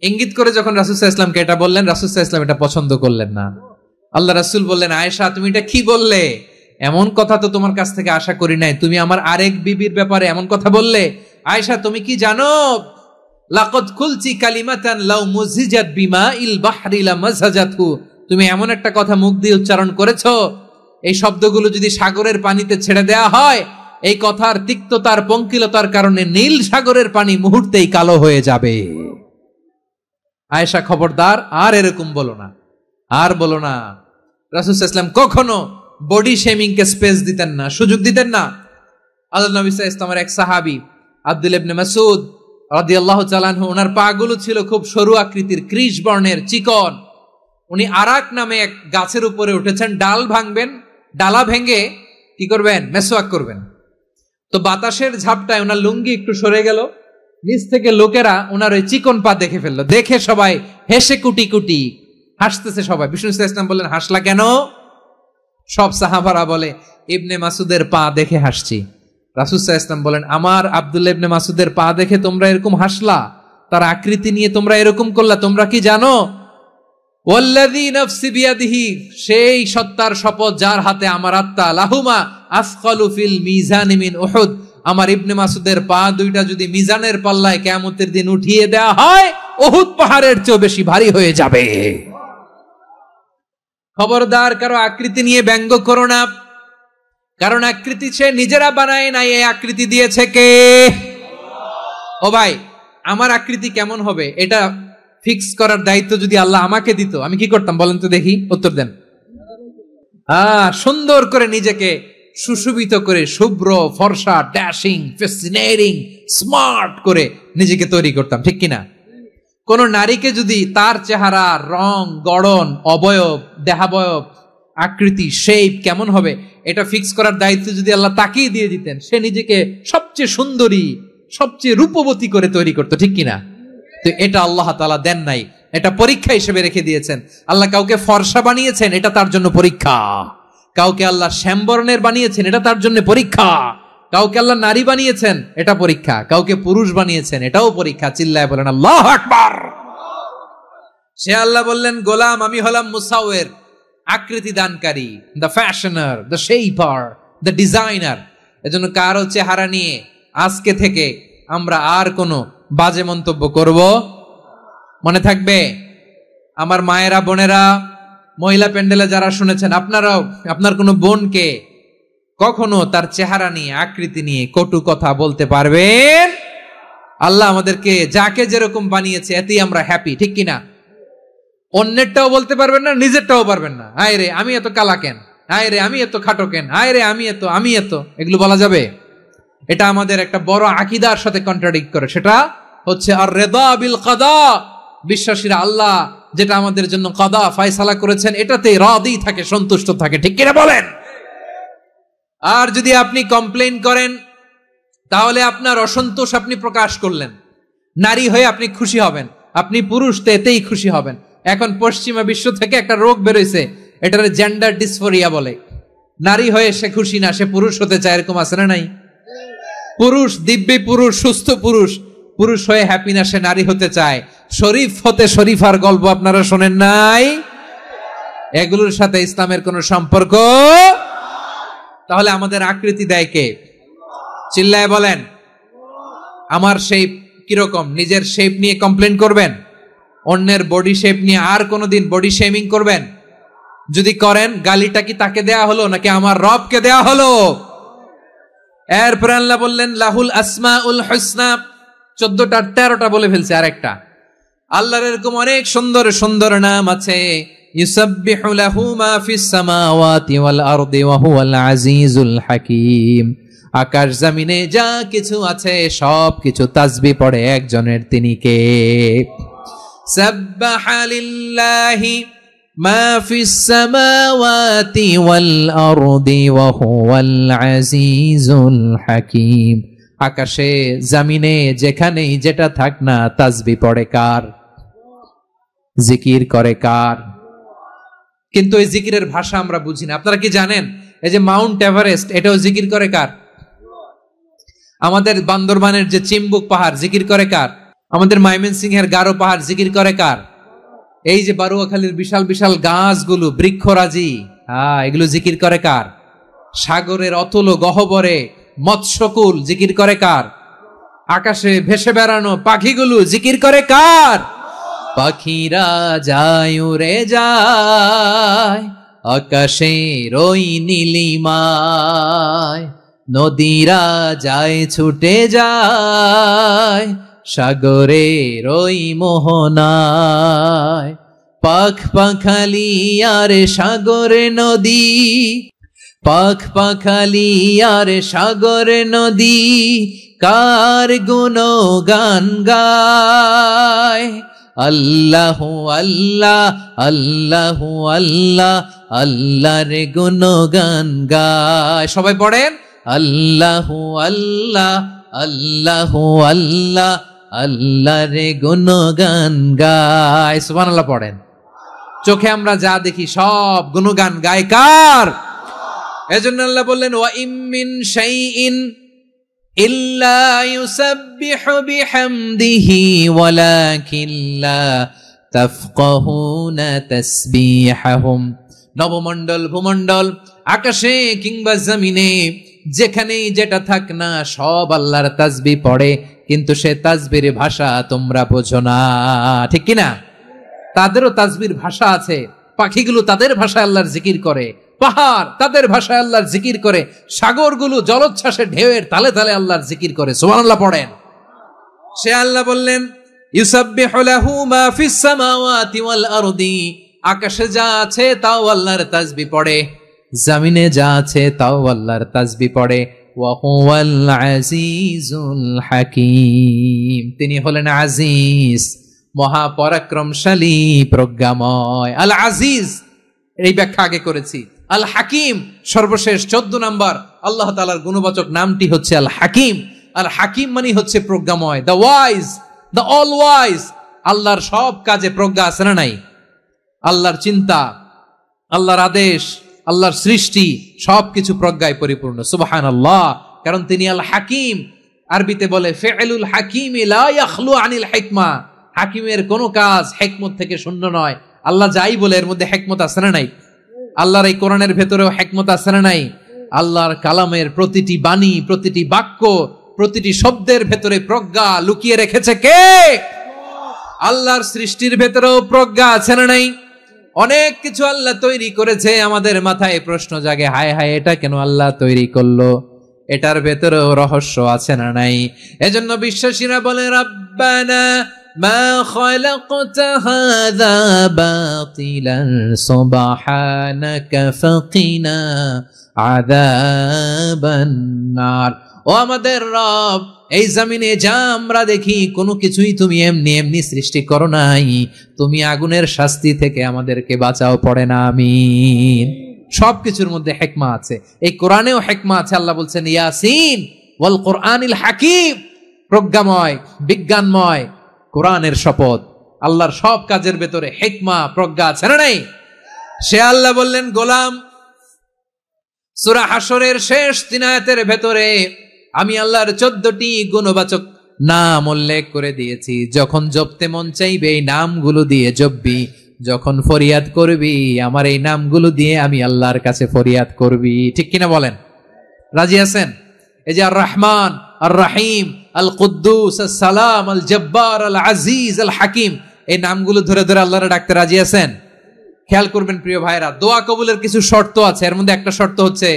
ইঙ্গিত করে যখন রাসূল সাল্লাল্লাহু আলাইহি ওয়াসাল্লামকে এটা বললেন, রাসূল সাল্লাল্লাহু আলাইহি ওয়াসাল্লাম এটা পছন্দ করলেন না। আল্লাহ রাসূল বললেন, আয়েশা তুমি এটা কি বললে? এমন কথা তো তোমার কাছ থেকে আশা করি নাই। তুমি আমার আরেক বিবির ব্যাপারে এমন কথা বললে। আয়েশা, তুমি কি জানো, লাকাদ কুলতি কালিমাতান লাউ মুজিজাত বিমাইল বাহরি লামাজাজাতহু, তুমি এমন একটা কথা মুখ দিয়ে উচ্চারণ করেছো, এই শব্দগুলো যদি সাগরের পানিতে ছেড়ে দেয়া হয়, এই কথার তিক্ততার, পঙ্কিলতার কারণে নীল সাগরের পানি মুহূর্তেই কালো হয়ে যাবে। আয়েশা, খবরদার, আর এরকম বলো না, আর বলো না। রাসূল সাল্লাল্লাহু আলাইহি ওয়াসাল্লাম কখনো বডি শেমিং কে স্পেস দিতেন না, সুযোগ দিতেন না। আল্লাহ নবী সাল্লাল্লাহু আলাইহি ওয়াসাল্লামের এক সাহাবী আব্দুল্লাহ ইবনে মাসউদ রাদিয়াল্লাহু তাআলা আনহু, ওনার পাগুলো ছিল খুব সরু আকৃতির, কৃশ বর্ণের, চিকন। উনি আরাক নামে এক গাছের উপরে উঠেছেন, ডাল ভাঙবেন, ডালা ভেঙে কি করবেন? মেসওয়াক করবেন। তো বাতাসের ঝাপটায় ওনার লুঙ্গি একটু সরে গেল, নিচ থেকে লোকেরা ওনার ওই চিকন পা দেখে ফেললো। দেখে সবাই হেসে কুটি কুটি হাসতেছে সবাই। বিষ্ণু ইসলাম বললেন, হাসলা কেন? সব সাহাবারা বলে, ইবনে মাসুদের পা দেখে হাসছি। রাসূল সাল্লাল্লাহু আলাইহি ওয়াসাল্লাম বলেন, আমার আব্দুল্লাহ ইবনে মাসুদের পা দেখে তোমরা এরকম হাসলা, তার আকৃতি নিয়ে তোমরা এরকম করলা, তোমরা কি জানো? ওয়াল্লাযী নাফসি বিয়াদিহি, সেই সত্তার শপথ যার হাতে আমার আত্মা, লাহুমা আসকালু ফিল মিজানি মিন উহুদ, আমার ইবনে মাসুদের পা দুইটা যদি মিজানের পাল্লায় কিয়ামতের দিন উঠিয়ে দেওয়া হয়, উহুদ পাহাড়ের চেয়ে বেশি ভারী হয়ে যাবে। খবরদার কারো আকৃতি নিয়ে ব্যঙ্গ করো না, কারণ আকৃতি সে নিজেরা বানায় নাই, এই আকৃতি দিয়েছে কে? ও ভাই, আমার আকৃতি কেমন হবে এটা ফিক্স করার দায়িত্ব যদি আল্লাহ আমাকে দিত, আমি কি করতাম বলেন তো দেখি, উত্তর দেন। সুন্দর করে নিজেকে সুশোভিত করে, শুভ্র ফর্সা, ড্যাশিং, ফ্যাসিনেটিং, স্মার্ট করে নিজেকে তৈরি করতাম, ঠিক কিনা? কোন নারীকে যদি তার চেহারা, রং, গড়ন, অবয়ব, দেহাবয়ব, আকৃতি, শেপ কেমন হবে এটা ফিক্স করার দায়িত্ব যদি আল্লাহ তাকেই দিয়ে দিতেন, সে নিজেকে সবচেয়ে সুন্দরী, সবচেয়ে রূপবতী করে তৈরি করতো, ঠিক কিনা? তো এটা আল্লাহ তাআলা দেন নাই, এটা পরীক্ষা হিসেবে রেখে দিয়েছেন। আল্লাহ কাউকে ফর্সা বানিয়েছেন, এটা তার জন্য পরীক্ষা। কাউকে আল্লাহ শ্যামবর্ণের বানিয়েছেন, এটা তার জন্য পরীক্ষা। কাউকে আল্লাহ নারী বানিয়েছেন, এটা পরীক্ষা। কাউকে পুরুষ বানিয়েছেন, এটাও পরীক্ষা। চিল্লায় বলেন আল্লাহু আকবার। সে আল্লাহ বললেন, গোলাম আমি হলাম মুসাওয়ির, আকৃতি দানকারী, the fashioner, the shaper, the designer. এজন্য কারো চেহারা নিয়ে আজকে থেকে আমরা আর কোনো বাজে মন্তব্য করব। মনে থাকবে, আমার মায়েরা, বোনেরা, মহিলা প্যান্ডেলে যারা শুনেছেন, আপনারাও আপনার কোনো বোনকে কখনো তার চেহারা নিয়ে, আকৃতি নিয়ে কটু কথা বলতে পারবেন? আল্লাহ আমাদেরকে যাকে যেরকম বানিয়েছে এতেই আমরা হ্যাপি, ঠিক কিনা? অন্যেরটাও বলতে পারবেন না, নিজেরটাও পারবেন না। হায় রে আমি এত কালা কেন, হায় রে আমি এত খাটো কেন, হায় রে আমি এত, এগুলো বলা যাবে? এটা আমাদের একটা বড় আকীদার সাথে কন্ট্রাডিক্ট করে। সেটা হচ্ছে আর রিদা বিল কাদা, বিশ্বাসীরা আল্লাহ যেটা আমাদের জন্য কাদা ফয়সালা করেছেন এটাতেই রাদি থাকে, সন্তুষ্ট থাকে, ঠিক কিনা বলেন? আর যদি আপনি কমপ্লেইন করেন তাহলে আপনার অসন্তোষ আপনি প্রকাশ করলেন। নারী হয়ে আপনি খুশি হবেন, আপনি পুরুষ তো এতেই খুশি হবেন। এখন পশ্চিমা বিশ্ব থেকে একটা রোগ বেরোইছে, এটার জেন্ডার ডিসফোরিয়া বলে। নারী হয়ে সে খুশি না, সে পুরুষ হতে চায়, এরকম আছে না নাই? পুরুষ, দিব্যি পুরুষ, সুস্থ পুরুষ, পুরুষ হয়ে হ্যাপি না, সে নারী হতে চায়। শরীফ হতে শরীফার গল্প আপনারা শোনেন নাই? এগুলোর সাথে ইসলামের কোন সম্পর্ক? তাহলে আমাদের আকৃতি দেয় কে? চিল্লায় বলেন। আমার শেপ কিরকম, নিজের শেপ নিয়ে কমপ্লেন করবেন? অন্যের বডি শেপ নিয়ে আর কোনোদিন বডি শেমিং করবেন? যদি করেন, গালিটা কি তাকে দেয়া হলো নাকি আমার রবকে দেয়া হলো? এরপর আল্লাহ বললেন লাহুল আসমাউল হুসনা, 14টা 13টা বলে ফেলছে। আরেকটা, আল্লাহর এরকম অনেক সুন্দর সুন্দর নাম আছে। ইউসাব্বিহু লাহু মা ফিস সামাওয়াতি ওয়াল আরদি ওয়া হুয়াল আজিজুল হাকীম। আকাশ জমিনে যা কিছু আছে সব কিছু তাসবিহ পড়ে একজনের, তিনি কে? সাব্বাহা লিল্লাহি মা ফিস সামাওয়াতি ওয়াল আরদি ওয়া হুয়াল আজিজুল হাকীম। আকাশে জমিনে যেখানেই যেটা থাক না, তাসবিহ পড়ে কার? জিকির করে কার? কিন্তু এই জিকিরের ভাষা আমরা বুঝি না। আপনারা কি জানেন এই যে মাউন্ট এভারেস্ট, এটাও জিকির করে কার? আমাদের বান্দরবানের যে চিম্বুক পাহাড়, জিকির করে কার? আমাদের ময়মনসিংহের গারো পাহাড়, জিকির করে কার? এই যে বারুয়াখালীর বিশাল বিশাল গাছগুলো, বৃক্ষরাজি, এগুলো জিকির করে কার? সাগরের অতল গহ্বরে মৎস্যকুল, জিকির করে কার? আকাশে ভেসে বেড়ানো পাখিগুলো, জিকির করে কার? পাখিরা যায় উড়ে যায় আকাশের ওই নীলিমায়, নদীরা যায় ছুটে যায় সাগরের ওই মোহনায়। পাখ পাখালি আর সাগরে নদী, পাখ পাখালি আর সাগরে নদী, কার গুণগান গায় আল্লাহু আল্লাহ আল্লাহু আল্লাহ আল্লাহর গুণগান গায়। সবাই পড়েন আল্লাহু আল্লাহ আল্লাহু আল্লাহ আল্লাহর গুণগান গায়। সুবহানাল্লাহ পড়েন। চোখে আমরা যা দেখি সব গুণগান গায় কার? এজন্য আল্লাহ বললেন ওয়া ইম মিন শাইইন ইল্লা ইউসাব্বিহু বিহামদিহি ওয়ালাকিন লা তাফকাহুনা তাসবিহাহুম। নবমণ্ডল ভূমণ্ডল আকাশে কিংবা জমিনে যেখানেই যেটা থাক না সব আল্লাহর তাসবিহ পড়ে, কিন্তু সে তাসবির ভাষা তোমরা বোঝো না, ঠিক কিনা? তাদেরও তাসবির ভাষা আছে। পাখিগুলো তাদের ভাষায় আল্লাহর জিকির করে, পাহাড় তাদের ভাষায় আল্লাহর জিকির করে, সাগরগুলো জলোচ্ছ্বাসে ঢেউয়ের তালে তালে আল্লাহর জিকির করে। সুবহানাল্লাহ পড়েন। সে আল্লাহ বললেন ইউসাব্বিহু লাহু মা ফিস সামাওয়াতি ওয়াল আরদি, আকাশে যা আছে তাও আল্লাহর তাসবিহ পড়ে, জমিনে যা আছে তাও আল্লাহর তাসবিহ পড়ে। ওয়া হুয়াল আজিজুল হাকীম, তিনি হলেন আজিজ, মহাপরাক্রমশালী, প্রজ্ঞাময়। আল আজিজ এই ব্যাখ্যা আগে করেছি। আল হাকিম সর্বশেষ 14 নাম্বার আল্লাহ তাআলার গুণবাচক নামটি হচ্ছে আল হাকিম। আল হাকিম মানে হচ্ছে প্রজ্ঞাময়, the wise, the all wise. আল্লাহর সব কাজে প্রজ্ঞা আছে না নাই? আল্লাহর চিন্তা, আল্লাহর আদেশ, আল্লাহর সৃষ্টি সবকিছু প্রজ্ঞায় পরিপূর্ণ। সুবহানাল্লাহ, কারণ তিনি আল হাকিম। আরবিতে বলে ফি'লুল হাকিমি লা ইয়াখলু আনিল হিকমা, হাকিমের কোনো কাজ হিকমত থেকে শূন্য নয়। আল্লাহ যাই বলে এর মধ্যে হিকমত আছে না নাই? আল্লাহর এই কোরআনের ভেতরেও হিকমত আছে না নাই? আল্লাহর কালামের প্রতিটি বাণী, প্রতিটি বাক্য, প্রতিটি শব্দের ভেতরে প্রজ্ঞা লুকিয়ে রেখেছে কে? আল্লাহর সৃষ্টির ভেতরেও প্রজ্ঞা আছে না নাই? অনেক কিছু আল্লাহ তৈরি করেছে, আমাদের মাথায় প্রশ্ন জাগে, হায় হায় এটা কেন আল্লাহ তৈরি করলো? এটার ভেতরেও রহস্য আছে না নাই? এজন্য বিশ্বাসীরা বলে রাব্বানা মা খালাকতা হাযা বাতিলান সুবহানাকা ফাকিনা আযাবান নার। ও আমাদের রব, এই জমিনে যা আমরা দেখি কোনো কিছুই তুমি এমনি এমনি সৃষ্টি করো নাই, তুমি আগুনের শাস্তি থেকে আমাদেরকে বাঁচাও, পড়ে না আমিন। সবকিছুর মধ্যে হিকমা আছে, এই কোরআনেও হিকমা আছে। আল্লাহ বলছেন ইয়াসিন ওয়াল কোরআনিল হাকিম, প্রজ্ঞাময়, বিজ্ঞানময় কোরআনের শপথ। আল্লাহর সব কাজের ভেতরে হিকমা, প্রজ্ঞা আছে না নাই? সে আল্লাহ বললেন গোলাম, সূরা হাশরের শেষ 3 আয়াতের ভেতরে আমি আল্লাহর 14টি গুণবাচক নাম উল্লেখ করে দিয়েছি। যখন জপতে মন চাইবে এই নামগুলো দিয়ে জপবি, যখন ফরিয়াদ করবি আমার এই নামগুলো দিয়ে আমি আল্লাহর কাছে ফরিয়াদ করবি, ঠিক কিনা বলেন? রাজি আছেন? এই যে আর রহমান, আর রাহিম, আল কুদ্দুস, আস সালাম, আল জব্বার, আল আজিজ, আল হাকিম, এই নামগুলো ধরে ধরে আল্লাহরে ডাকতে রাজি আছেন? খেয়াল করবেন প্রিয় ভাইরা, দোয়া কবুলের কিছু শর্ত আছে। এর মধ্যে একটা শর্ত হচ্ছে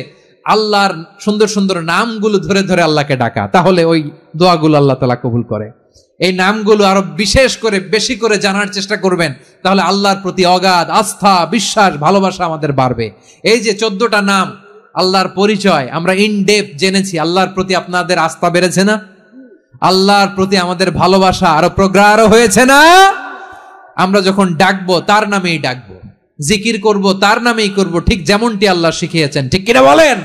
আল্লাহর সুন্দর সুন্দর নামগুলো ধরে ধরে আল্লাহকে ডাকা, তাহলে ওই দোয়াগুলো আল্লাহ তাআলা কবুল করে। এই নামগুলো আরো বিশেষ করে বেশি করে জানার চেষ্টা করবেন, তাহলে আল্লাহর প্রতি অগাধ আস্থা, বিশ্বাস, ভালোবাসা আমাদের বাড়বে। এই যে 14টা নাম আল্লাহর পরিচয় আমরা ইন ডেপথ জেনেছি, আল্লাহর প্রতি আপনাদের আস্থা বেড়েছে না? আল্লাহর প্রতি আমাদের ভালোবাসা আরো প্রগাঢ় হয়েছে না? আমরা যখন ডাকবো তার নামেই ডাকবো, জিকির করব তার নামেই করব, ঠিক যেমনটি আল্লাহ শিখিয়েছেন, ঠিক কিনা বলেন?